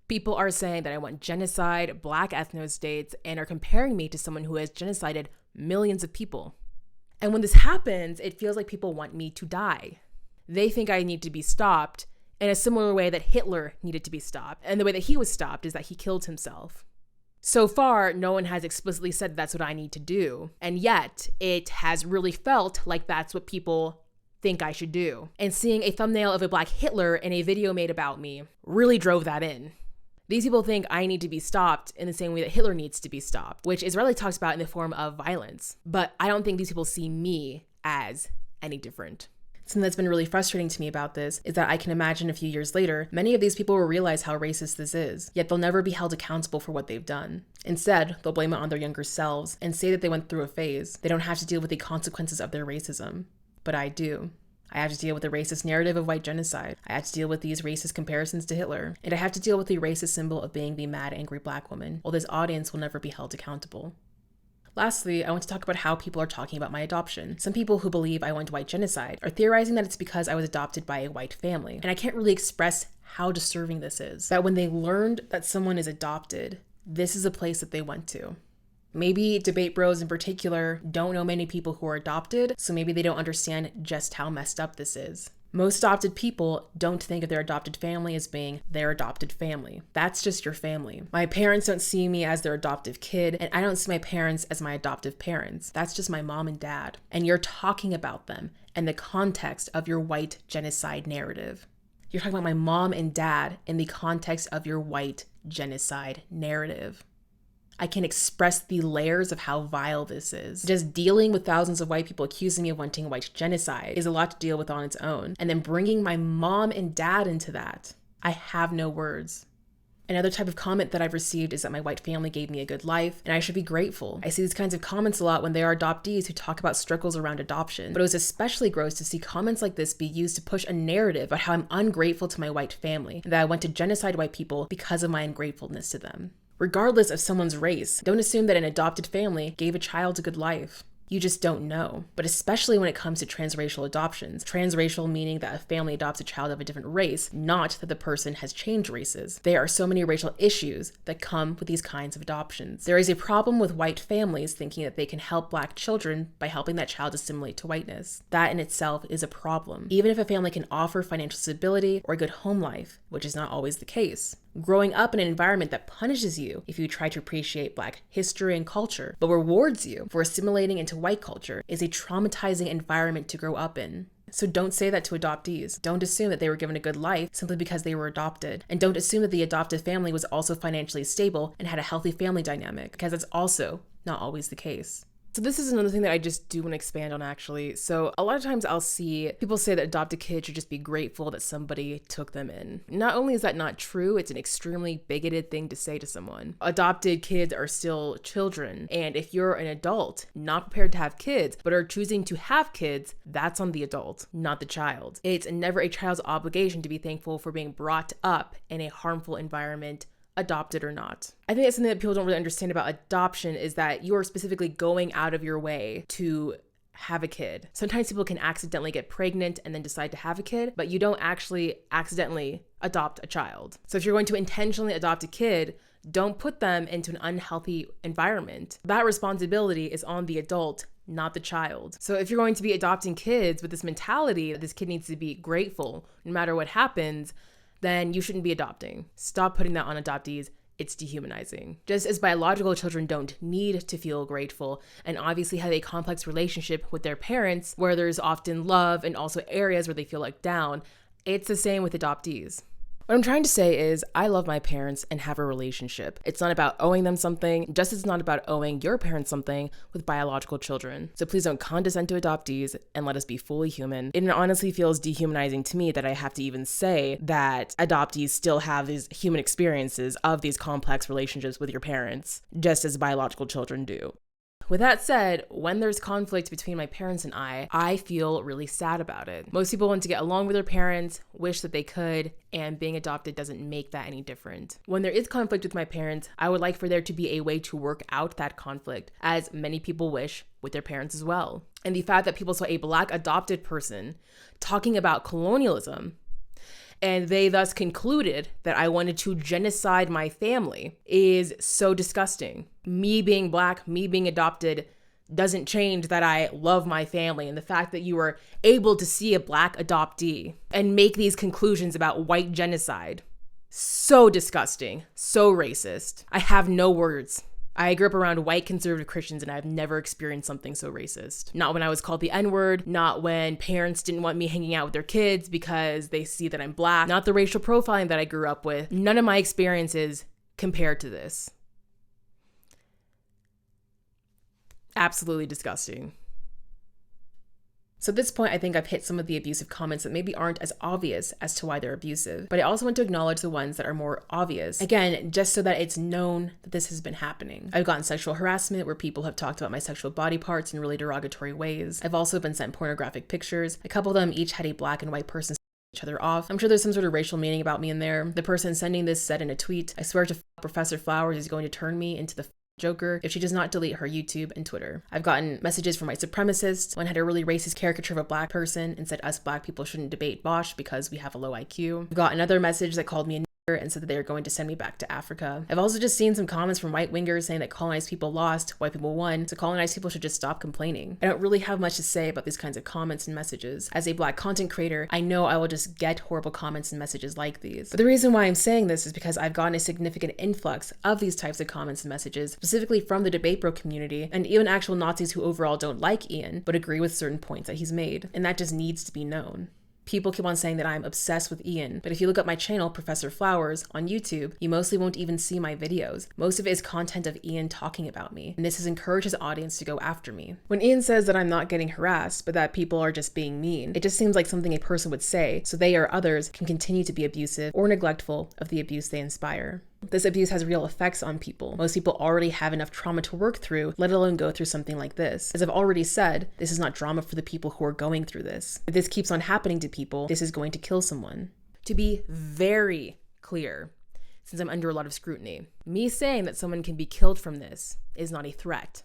People are saying that I want genocide, black ethnostates, and are comparing me to someone who has genocided millions of people. And when this happens, it feels like people want me to die. They think I need to be stopped in a similar way that Hitler needed to be stopped. And the way that he was stopped is that he killed himself. So far, no one has explicitly said that's what I need to do. And yet, it has really felt like that's what people think I should do. And seeing a thumbnail of a black Hitler in a video made about me really drove that in. These people think I need to be stopped in the same way that Hitler needs to be stopped, which is rarely talked about in the form of violence. But I don't think these people see me as any different. Something that's been really frustrating to me about this is that I can imagine a few years later, many of these people will realize how racist this is, yet they'll never be held accountable for what they've done. Instead, they'll blame it on their younger selves and say that they went through a phase. They don't have to deal with the consequences of their racism. But I do. I have to deal with the racist narrative of white genocide. I have to deal with these racist comparisons to Hitler. And I have to deal with the racist symbol of being the mad, angry black woman, while this audience will never be held accountable. Lastly, I want to talk about how people are talking about my adoption. Some people who believe I went white genocide are theorizing that it's because I was adopted by a white family. And I can't really express how disturbing this is. That when they learned that someone is adopted, this is a place that they went to. Maybe debate bros in particular don't know many people who are adopted, so maybe they don't understand just how messed up this is. Most adopted people don't think of their adopted family as being their adopted family. That's just your family. My parents don't see me as their adoptive kid, and I don't see my parents as my adoptive parents. That's just my mom and dad. And you're talking about them in the context of your white genocide narrative. You're talking about my mom and dad in the context of your white genocide narrative. I can express the layers of how vile this is. Just dealing with thousands of white people accusing me of wanting white genocide is a lot to deal with on its own. And then bringing my mom and dad into that, I have no words. Another type of comment that I've received is that my white family gave me a good life, and I should be grateful. I see these kinds of comments a lot when there are adoptees who talk about struggles around adoption, but it was especially gross to see comments like this be used to push a narrative about how I'm ungrateful to my white family, and that I went to genocide white people because of my ungratefulness to them. Regardless of someone's race, don't assume that an adopted family gave a child a good life. You just don't know. But especially when it comes to transracial adoptions. Transracial meaning that a family adopts a child of a different race, not that the person has changed races. There are so many racial issues that come with these kinds of adoptions. There is a problem with white families thinking that they can help Black children by helping that child assimilate to whiteness. That in itself is a problem. Even if a family can offer financial stability or a good home life, which is not always the case. Growing up in an environment that punishes you if you try to appreciate Black history and culture, but rewards you for assimilating into white culture is a traumatizing environment to grow up in. So don't say that to adoptees. Don't assume that they were given a good life simply because they were adopted. And don't assume that the adopted family was also financially stable and had a healthy family dynamic, because that's also not always the case. So this is another thing that I just do want to expand on, actually. So a lot of times I'll see people say that adopted kids should just be grateful that somebody took them in. Not only is that not true, it's an extremely bigoted thing to say to someone. Adopted kids are still children. And if you're an adult, not prepared to have kids, but are choosing to have kids, that's on the adult, not the child. It's never a child's obligation to be thankful for being brought up in a harmful environment, adopted or not. I think that's something that people don't really understand about adoption, is that you are specifically going out of your way to have a kid. Sometimes people can accidentally get pregnant and then decide to have a kid, but you don't actually accidentally adopt a child. So if you're going to intentionally adopt a kid, don't put them into an unhealthy environment. That responsibility is on the adult, not the child. So if you're going to be adopting kids with this mentality that this kid needs to be grateful no matter what happens, then you shouldn't be adopting. Stop putting that on adoptees. It's dehumanizing. Just as biological children don't need to feel grateful and obviously have a complex relationship with their parents where there's often love and also areas where they feel let down, it's the same with adoptees. What I'm trying to say is I love my parents and have a relationship. It's not about owing them something, just as it's not about owing your parents something with biological children. So please don't condescend to adoptees and let us be fully human. It honestly feels dehumanizing to me that I have to even say that adoptees still have these human experiences of these complex relationships with your parents, just as biological children do. With that said, when there's conflict between my parents and I feel really sad about it. Most people want to get along with their parents, wish that they could, and being adopted doesn't make that any different. When there is conflict with my parents, I would like for there to be a way to work out that conflict, as many people wish with their parents as well. And the fact that people saw a Black adopted person talking about colonialism, and they thus concluded that I wanted to genocide my family, is so disgusting. Me being Black, me being adopted doesn't change that I love my family. And the fact that you were able to see a Black adoptee and make these conclusions about white genocide, so disgusting, so racist. I have no words. I grew up around white conservative Christians and I've never experienced something so racist. Not when I was called the N-word, not when parents didn't want me hanging out with their kids because they see that I'm Black, not the racial profiling that I grew up with. None of my experiences compared to this. Absolutely disgusting. So at this point, I think I've hit some of the abusive comments that maybe aren't as obvious as to why they're abusive, but I also want to acknowledge the ones that are more obvious. Again, just so that it's known that this has been happening. I've gotten sexual harassment where people have talked about my sexual body parts in really derogatory ways. I've also been sent pornographic pictures. A couple of them each had a Black and white person each other off. I'm sure there's some sort of racial meaning about me in there. The person sending this said in a tweet, "I swear to Professor Flowers is going to turn me into the Joker if she does not delete her YouTube and Twitter." I've gotten messages from white supremacists. One had a really racist caricature of a Black person and said us Black people shouldn't debate Bosch because we have a low IQ. I've got another message that called me a and said that they are going to send me back to Africa. I've also just seen some comments from right-wingers saying that colonized people lost, white people won, so colonized people should just stop complaining. I don't really have much to say about these kinds of comments and messages. As a Black content creator, I know I will just get horrible comments and messages like these. But the reason why I'm saying this is because I've gotten a significant influx of these types of comments and messages, specifically from the debate bro community, and even actual Nazis who overall don't like Ian, but agree with certain points that he's made. And that just needs to be known. People keep on saying that I'm obsessed with Ian, but if you look up my channel, Professor Flowers, on YouTube, you mostly won't even see my videos. Most of it is content of Ian talking about me, and this has encouraged his audience to go after me. When Ian says that I'm not getting harassed, but that people are just being mean, it just seems like something a person would say, so they or others can continue to be abusive or neglectful of the abuse they inspire. This abuse has real effects on people. Most people already have enough trauma to work through, let alone go through something like this. As I've already said, this is not drama for the people who are going through this. If this keeps on happening to people, this is going to kill someone. To be very clear, since I'm under a lot of scrutiny, me saying that someone can be killed from this is not a threat.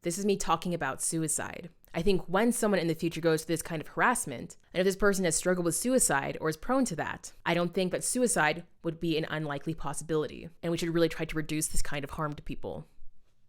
This is me talking about suicide. I think when someone in the future goes through this kind of harassment, and if this person has struggled with suicide or is prone to that, I don't think that suicide would be an unlikely possibility, and we should really try to reduce this kind of harm to people.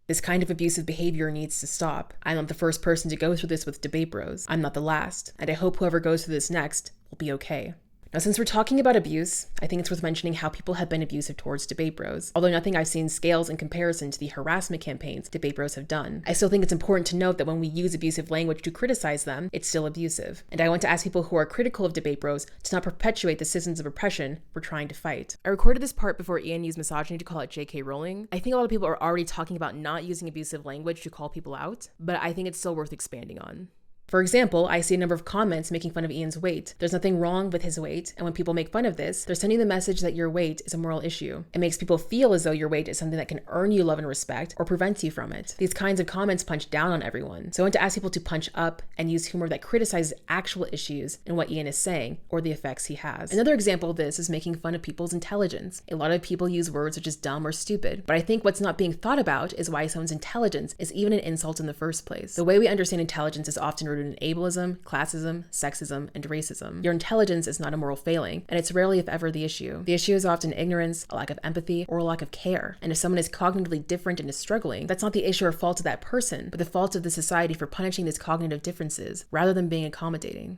This kind of abusive behavior needs to stop. I'm not the first person to go through this with debate bros. I'm not the last, and I hope whoever goes through this next will be okay. Now, since we're talking about abuse, I think it's worth mentioning how people have been abusive towards debate bros. Although nothing I've seen scales in comparison to the harassment campaigns debate bros have done, I still think it's important to note that when we use abusive language to criticize them, it's still abusive. And I want to ask people who are critical of debate bros to not perpetuate the systems of oppression we're trying to fight. I recorded this part before Ian used misogyny to call out J.K. Rowling. I think a lot of people are already talking about not using abusive language to call people out, but I think it's still worth expanding on. For example, I see a number of comments making fun of Ian's weight. There's nothing wrong with his weight, and when people make fun of this, they're sending the message that your weight is a moral issue. It makes people feel as though your weight is something that can earn you love and respect or prevents you from it. These kinds of comments punch down on everyone. So I want to ask people to punch up and use humor that criticizes actual issues and what Ian is saying or the effects he has. Another example of this is making fun of people's intelligence. A lot of people use words such as dumb or stupid, but I think what's not being thought about is why someone's intelligence is even an insult in the first place. The way we understand intelligence is often rooted in ableism, classism, sexism, and racism. Your intelligence is not a moral failing, and it's rarely, if ever, the issue. The issue is often ignorance, a lack of empathy, or a lack of care. And if someone is cognitively different and is struggling, that's not the issue or fault of that person, but the fault of the society for punishing these cognitive differences, rather than being accommodating.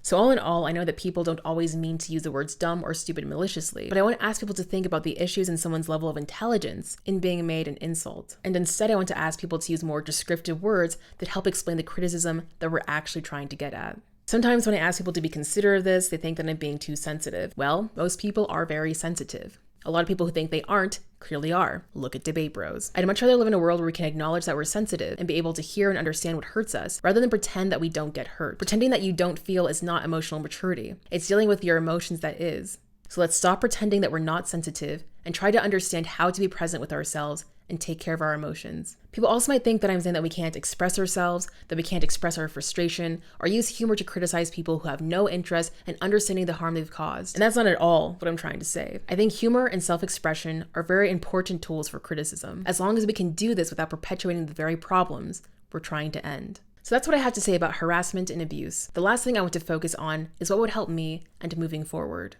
So all in all, I know that people don't always mean to use the words dumb or stupid maliciously, but I want to ask people to think about the issues in someone's level of intelligence in being made an insult. And instead, I want to ask people to use more descriptive words that help explain the criticism that we're actually trying to get at. Sometimes when I ask people to be considerate of this, they think that I'm being too sensitive. Well, most people are very sensitive. A lot of people who think they aren't clearly are. Look at debate bros. I'd much rather live in a world where we can acknowledge that we're sensitive and be able to hear and understand what hurts us, rather than pretend that we don't get hurt. Pretending that you don't feel is not emotional maturity. It's dealing with your emotions that is. So let's stop pretending that we're not sensitive and try to understand how to be present with ourselves and take care of our emotions. People also might think that I'm saying that we can't express ourselves, that we can't express our frustration, or use humor to criticize people who have no interest in understanding the harm they've caused. And that's not at all what I'm trying to say. I think humor and self-expression are very important tools for criticism, as long as we can do this without perpetuating the very problems we're trying to end. So that's what I have to say about harassment and abuse. The last thing I want to focus on is what would help me and moving forward.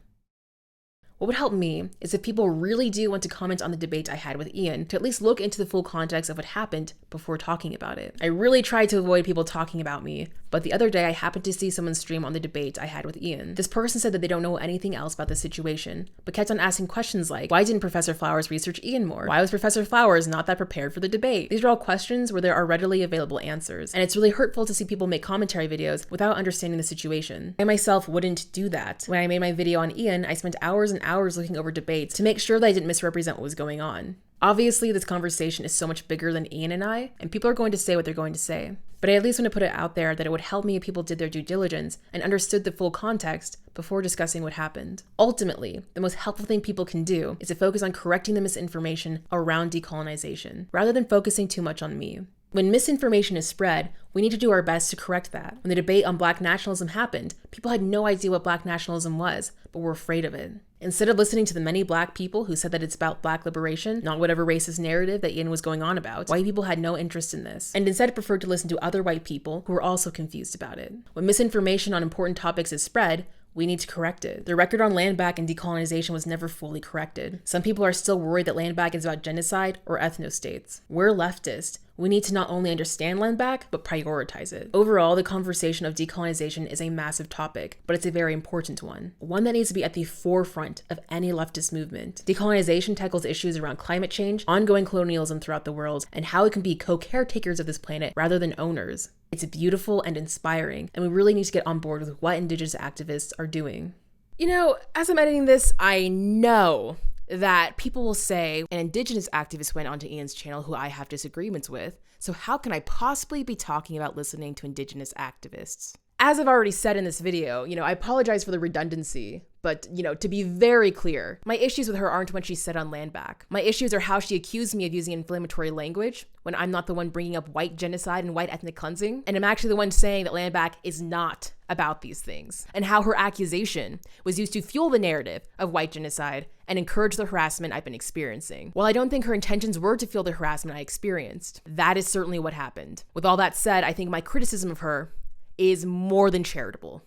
What would help me is if people really do want to comment on the debate I had with Ian, to at least look into the full context of what happened before talking about it. I really tried to avoid people talking about me, but the other day I happened to see someone stream on the debate I had with Ian. This person said that they don't know anything else about the situation, but kept on asking questions like, why didn't Professor Flowers research Ian more? Why was Professor Flowers not that prepared for the debate? These are all questions where there are readily available answers, and it's really hurtful to see people make commentary videos without understanding the situation. I myself wouldn't do that. When I made my video on Ian, I spent hours and hours looking over debates to make sure that I didn't misrepresent what was going on. Obviously, this conversation is so much bigger than Ian and I, and people are going to say what they're going to say. But I at least want to put it out there that it would help me if people did their due diligence and understood the full context before discussing what happened. Ultimately, the most helpful thing people can do is to focus on correcting the misinformation around decolonization, rather than focusing too much on me. When misinformation is spread, we need to do our best to correct that. When the debate on Black nationalism happened, people had no idea what Black nationalism was, but were afraid of it. Instead of listening to the many Black people who said that it's about Black liberation, not whatever racist narrative that Ian was going on about, white people had no interest in this, and instead preferred to listen to other white people who were also confused about it. When misinformation on important topics is spread, We need to correct it. The record on LANDBACK and decolonization was never fully corrected. Some people are still worried that LANDBACK is about genocide or ethnostates. We're leftist. We need to not only understand LANDBACK, but prioritize it. Overall, the conversation of decolonization is a massive topic, but it's a very important one. One that needs to be at the forefront of any leftist movement. Decolonization tackles issues around climate change, ongoing colonialism throughout the world, and how we can be co-caretakers of this planet rather than owners. It's beautiful and inspiring, and we really need to get on board with what indigenous activists are doing. You know, as I'm editing this, I know that people will say an indigenous activist went onto Ian's channel who I have disagreements with, so how can I possibly be talking about listening to indigenous activists? As I've already said in this video, I apologize for the redundancy, but, to be very clear, my issues with her aren't what she said on LANDBACK. My issues are how she accused me of using inflammatory language when I'm not the one bringing up white genocide and white ethnic cleansing, and I'm actually the one saying that LANDBACK is not about these things, and how her accusation was used to fuel the narrative of white genocide and encourage the harassment I've been experiencing. While I don't think her intentions were to fuel the harassment I experienced, that is certainly what happened. With all that said, I think my criticism of her is more than charitable.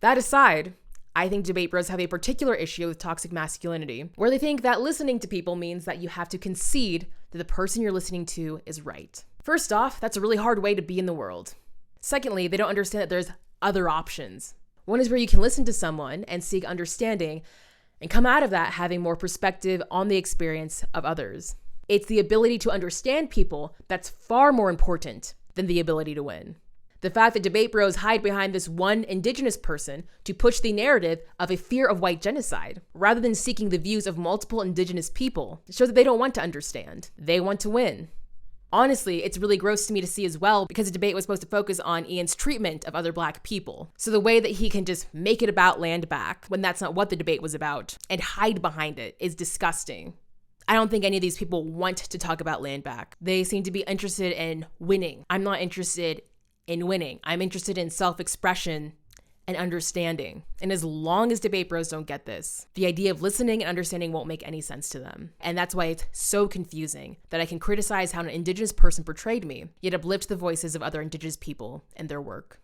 That aside, I think debate bros have a particular issue with toxic masculinity, where they think that listening to people means that you have to concede that the person you're listening to is right. First off, that's a really hard way to be in the world. Secondly, they don't understand that there's other options. One is where you can listen to someone and seek understanding and come out of that having more perspective on the experience of others. It's the ability to understand people that's far more important than the ability to win. The fact that debate bros hide behind this one indigenous person to push the narrative of a fear of white genocide, rather than seeking the views of multiple indigenous people, shows that they don't want to understand. They want to win. Honestly, it's really gross to me to see as well, because the debate was supposed to focus on Ian's treatment of other Black people. So the way that he can just make it about LANDBACK when that's not what the debate was about and hide behind it is disgusting. I don't think any of these people want to talk about LANDBACK. They seem to be interested in winning. I'm not interested in winning. I'm interested in self-expression and understanding. And as long as debate bros don't get this, the idea of listening and understanding won't make any sense to them. And that's why it's so confusing that I can criticize how an indigenous person portrayed me, yet uplift the voices of other indigenous people and their work.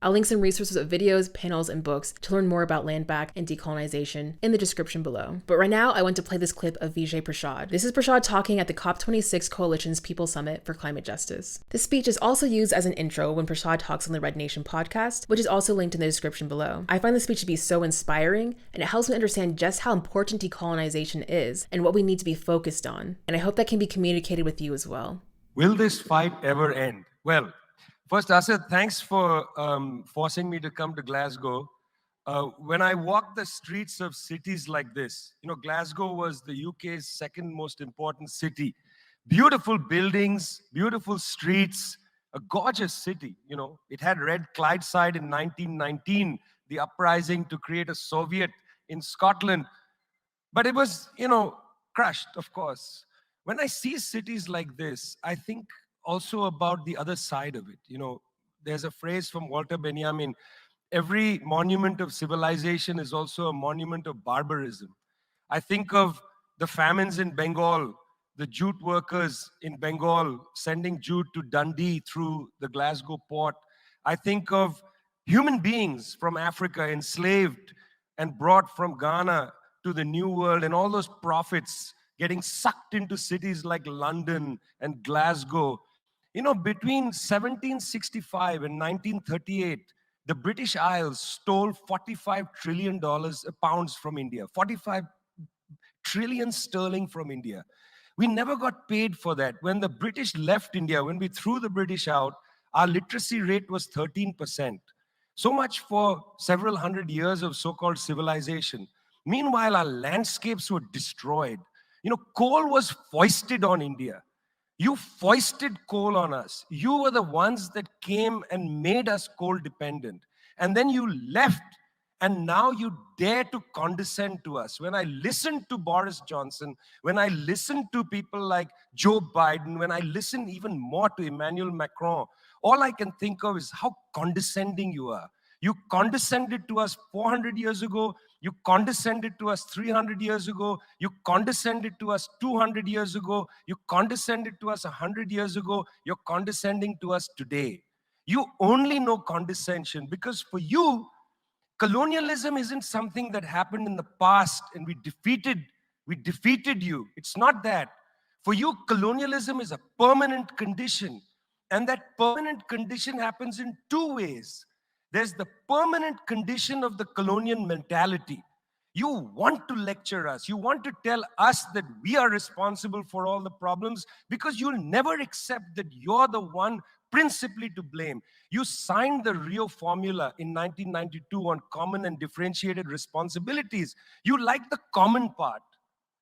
I'll link some resources of videos, panels, and books to learn more about LANDBACK and decolonization in the description below. But right now, I want to play this clip of Vijay Prashad. This is Prashad talking at the COP26 Coalition's People Summit for Climate Justice. This speech is also used as an intro when Prashad talks on the Red Nation podcast, which is also linked in the description below. I find this speech to be so inspiring, and it helps me understand just how important decolonization is and what we need to be focused on. And I hope that can be communicated with you as well. Will this fight ever end? Well, first, Asad, thanks for forcing me to come to Glasgow. When I walk the streets of cities like this, Glasgow was the UK's second most important city. Beautiful buildings, beautiful streets, a gorgeous city. It had Red Clydeside in 1919, the uprising to create a Soviet in Scotland. But it was, crushed, of course. When I see cities like this, I think also about the other side of it. There's a phrase from Walter Benjamin: every monument of civilization is also a monument of barbarism. I think of the famines in Bengal, the jute workers in Bengal sending jute to Dundee through the Glasgow port. I think of human beings from Africa enslaved and brought from Ghana to the New World, and all those prophets getting sucked into cities like London and Glasgow. Between 1765 and 1938, the British Isles stole $45 trillion pounds from India, 45 trillion sterling from India. We never got paid for that. When the British left India, when we threw the British out, our literacy rate was 13%. So much for several hundred years of so-called civilization. Meanwhile, our landscapes were destroyed. Coal was foisted on India. You foisted coal on us. You were the ones that came and made us coal dependent. And then you left, and now you dare to condescend to us. When I listen to Boris Johnson, when I listen to people like Joe Biden, when I listen even more to Emmanuel Macron, all I can think of is how condescending you are. You condescended to us 400 years ago. You condescended to us 300 years ago. You condescended to us 200 years ago. You condescended to us 100 years ago. You're condescending to us today. You only know condescension because for you, Colonialism isn't something that happened in the past and we defeated you. It's not that. For you, colonialism is a permanent condition. And that permanent condition happens in two ways. There's the permanent condition of the colonial mentality. You want to lecture us. You want to tell us that we are responsible for all the problems because you'll never accept that you're the one principally to blame. You signed the Rio Formula in 1992 on common and differentiated responsibilities. You like the common part.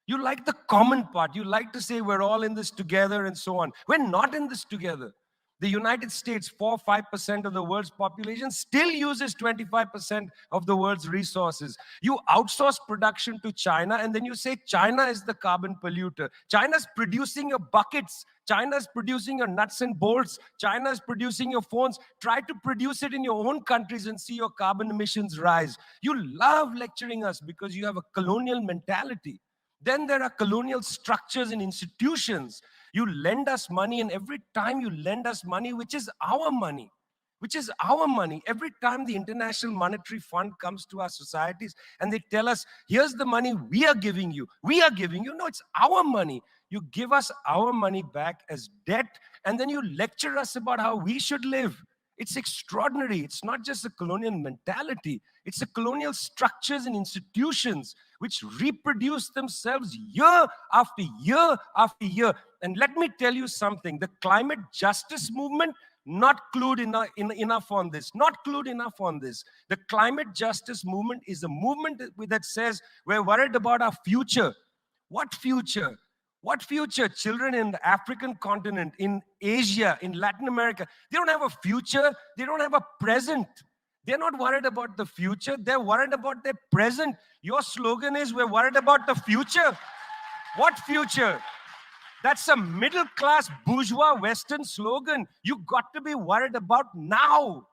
You like the common part. You like to say we're all in this together and so on. We're not in this together. The United States, 4-5% of the world's population, still uses 25% of the world's resources. You outsource production to China, and then you say China is the carbon polluter. China's producing your buckets. China's producing your nuts and bolts. China's producing your phones. Try to produce it in your own countries and see your carbon emissions rise. You love lecturing us because you have a colonial mentality. Then there are colonial structures and institutions. You lend us money, and every time you lend us money, which is our money, every time the International Monetary Fund comes to our societies and they tell us, here's the money we are giving you. No, it's our money. You give us our money back as debt, and then you lecture us about how we should live. It's extraordinary. It's not just a colonial mentality. It's a colonial structures and institutions which reproduce themselves year after year after year. And let me tell you something. The climate justice movement, not clued enough on this. The climate justice movement is a movement that says we're worried about our future. What future? What future? Children in the African continent, in Asia, in Latin America, they don't have a future. They don't have a present. They're not worried about the future. They're worried about their present. Your slogan is, we're worried about the future. What future? That's a middle-class bourgeois Western slogan. You got to be worried about now.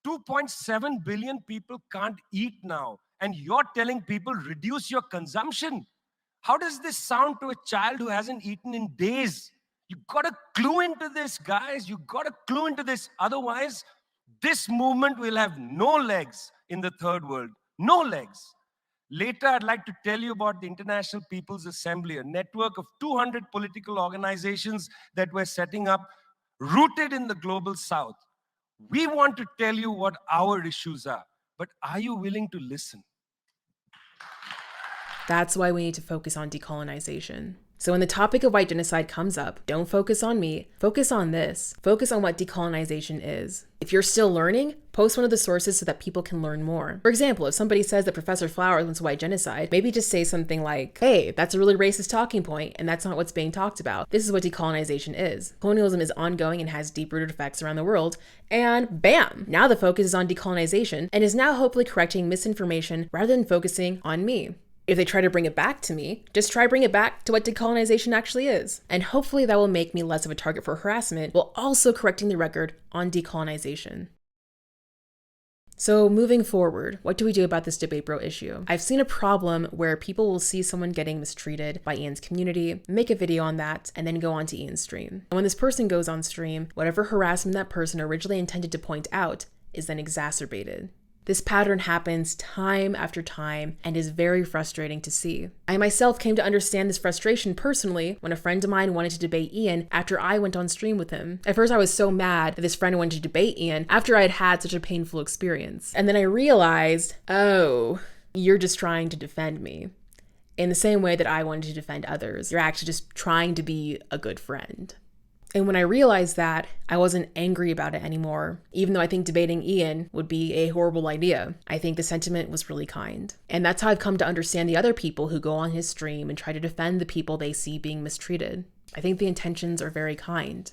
2.7 billion people can't eat now. And you're telling people, reduce your consumption. How does this sound to a child who hasn't eaten in days? You got to clue into this, guys. You got to clue into this. Otherwise, this movement will have no legs in the third world. No legs. Later, I'd like to tell you about the International People's Assembly, a network of 200 political organizations that we're setting up, rooted in the global south. We want to tell you what our issues are, but are you willing to listen? That's why we need to focus on decolonization. So when the topic of white genocide comes up, don't focus on me, focus on this. Focus on what decolonization is. If you're still learning, post one of the sources so that people can learn more. For example, if somebody says that Professor Flowers wants white genocide, maybe just say something like, hey, that's a really racist talking point, and that's not what's being talked about. This is what decolonization is. Colonialism is ongoing and has deep-rooted effects around the world, and bam! Now the focus is on decolonization and is now hopefully correcting misinformation rather than focusing on me. If they try to bring it back to me, just try bring it back to what decolonization actually is. And hopefully that will make me less of a target for harassment while also correcting the record on decolonization. So moving forward, what do we do about this debate bro issue? I've seen a problem where people will see someone getting mistreated by Ian's community, make a video on that, and then go on to Ian's stream. And when this person goes on stream, whatever harassment that person originally intended to point out is then exacerbated. This pattern happens time after time and is very frustrating to see. I myself came to understand this frustration personally when a friend of mine wanted to debate Ian after I went on stream with him. At first I was so mad that this friend wanted to debate Ian after I had had such a painful experience. And then I realized, oh, you're just trying to defend me. In the same way that I wanted to defend others. You're actually just trying to be a good friend. And when I realized that, I wasn't angry about it anymore, even though I think debating Ian would be a horrible idea. I think the sentiment was really kind. And that's how I've come to understand the other people who go on his stream and try to defend the people they see being mistreated. I think the intentions are very kind.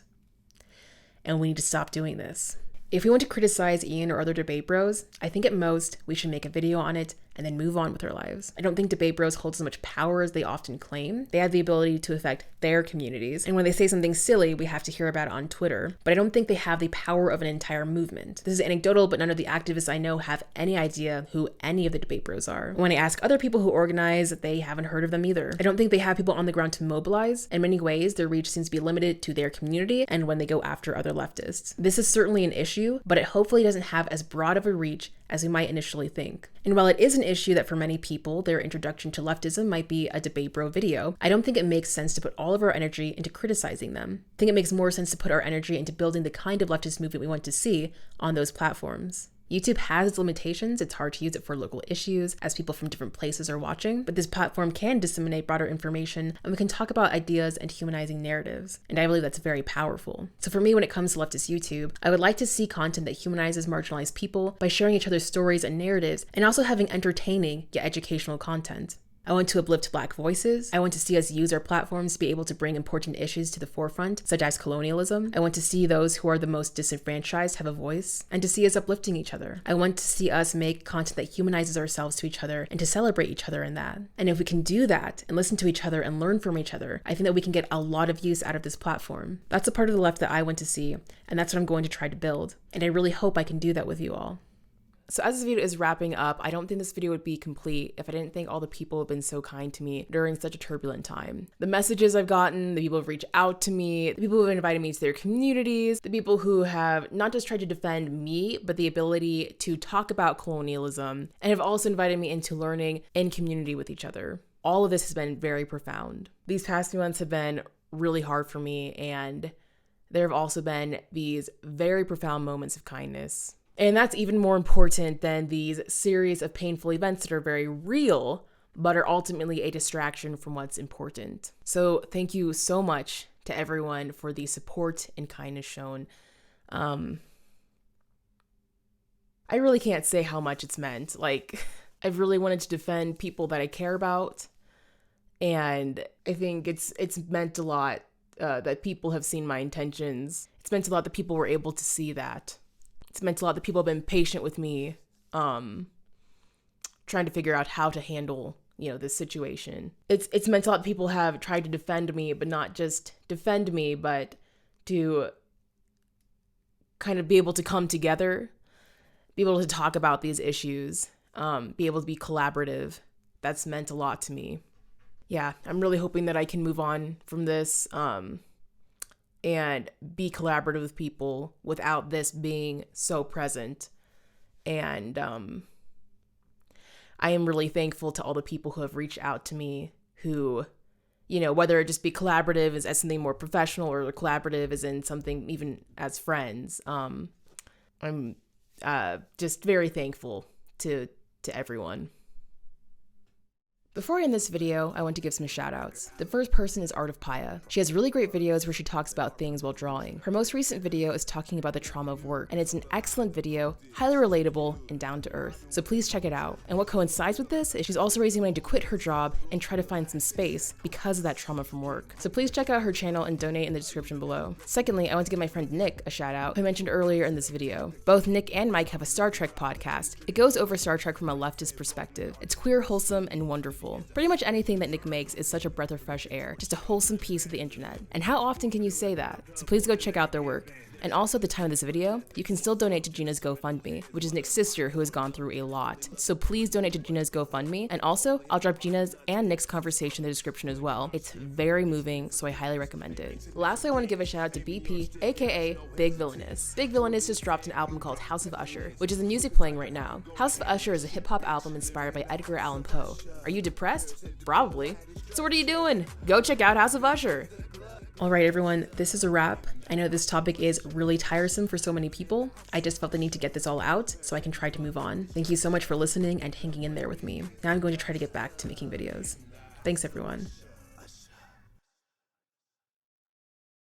And we need to stop doing this. If we want to criticize Ian or other debate bros, I think at most we should make a video on it and then move on with our lives. I don't think debate bros hold as much power as they often claim. They have the ability to affect their communities, and when they say something silly, we have to hear about it on Twitter. But I don't think they have the power of an entire movement. This is anecdotal, but none of the activists I know have any idea who any of the debate bros are. When I ask other people who organize, they haven't heard of them either. I don't think they have people on the ground to mobilize. In many ways, their reach seems to be limited to their community and when they go after other leftists. This is certainly an issue, but it hopefully doesn't have as broad of a reach as we might initially think. And while it is an issue that for many people, their introduction to leftism might be a debate bro video, I don't think it makes sense to put all of our energy into criticizing them. I think it makes more sense to put our energy into building the kind of leftist movement we want to see on those platforms. YouTube has its limitations. It's hard to use it for local issues as people from different places are watching, but this platform can disseminate broader information and we can talk about ideas and humanizing narratives. And I believe that's very powerful. So for me, when it comes to leftist YouTube, I would like to see content that humanizes marginalized people by sharing each other's stories and narratives and also having entertaining yet educational content. I want to uplift Black voices. I want to see us use our platforms to be able to bring important issues to the forefront, such as colonialism. I want to see those who are the most disenfranchised have a voice, and to see us uplifting each other. I want to see us make content that humanizes ourselves to each other and to celebrate each other in that. And if we can do that and listen to each other and learn from each other, I think that we can get a lot of use out of this platform. That's a part of the left that I want to see, and that's what I'm going to try to build. And I really hope I can do that with you all. So as this video is wrapping up, I don't think this video would be complete if I didn't thank all the people who have been so kind to me during such a turbulent time. The messages I've gotten, the people who have reached out to me, the people who have invited me to their communities, the people who have not just tried to defend me, but the ability to talk about colonialism, and have also invited me into learning in community with each other. All of this has been very profound. These past few months have been really hard for me, and there have also been these very profound moments of kindness. And that's even more important than these series of painful events that are very real, but are ultimately a distraction from what's important. So thank you so much to everyone for the support and kindness shown. I really can't say how much it's meant. Like, I've really wanted to defend people that I care about. And I think it's meant a lot that people have seen my intentions. It's meant a lot that people were able to see that. It's meant a lot that people have been patient with me, trying to figure out how to handle, this situation. It's meant a lot that people have tried to defend me, but not just defend me, but to kind of be able to come together, be able to talk about these issues, be able to be collaborative. That's meant a lot to me. Yeah, I'm really hoping that I can move on from this, and be collaborative with people without this being so present. And I am really thankful to all the people who have reached out to me who, whether it just be collaborative as something more professional or collaborative as in something even as friends. I'm just very thankful to everyone. Before I end this video, I want to give some shoutouts. The first person is Art of Paya. She has really great videos where she talks about things while drawing. Her most recent video is talking about the trauma of work, and it's an excellent video, highly relatable, and down to earth. So please check it out. And what coincides with this is she's also raising money to quit her job and try to find some space because of that trauma from work. So please check out her channel and donate in the description below. Secondly, I want to give my friend Nick a shout out, who I mentioned earlier in this video. Both Nick and Mike have a Star Trek podcast. It goes over Star Trek from a leftist perspective. It's queer, wholesome, and wonderful. Pretty much anything that Nick makes is such a breath of fresh air, just a wholesome piece of the internet. And how often can you say that? So please go check out their work. And also at the time of this video, you can still donate to Gina's GoFundMe, which is Nick's sister who has gone through a lot. So please donate to Gina's GoFundMe. And also, I'll drop Gina's and Nick's conversation in the description as well. It's very moving, so I highly recommend it. Lastly, I want to give a shout out to BP, aka Big Villainous. Big Villainous just dropped an album called House of Usher, which is the music playing right now. House of Usher is a hip-hop album inspired by Edgar Allan Poe. Are you depressed? Probably. So what are you doing? Go check out House of Usher. All right, everyone, this is a wrap. I know this topic is really tiresome for so many people. I just felt the need to get this all out so I can try to move on. Thank you so much for listening and hanging in there with me. Now I'm going to try to get back to making videos. Thanks, everyone.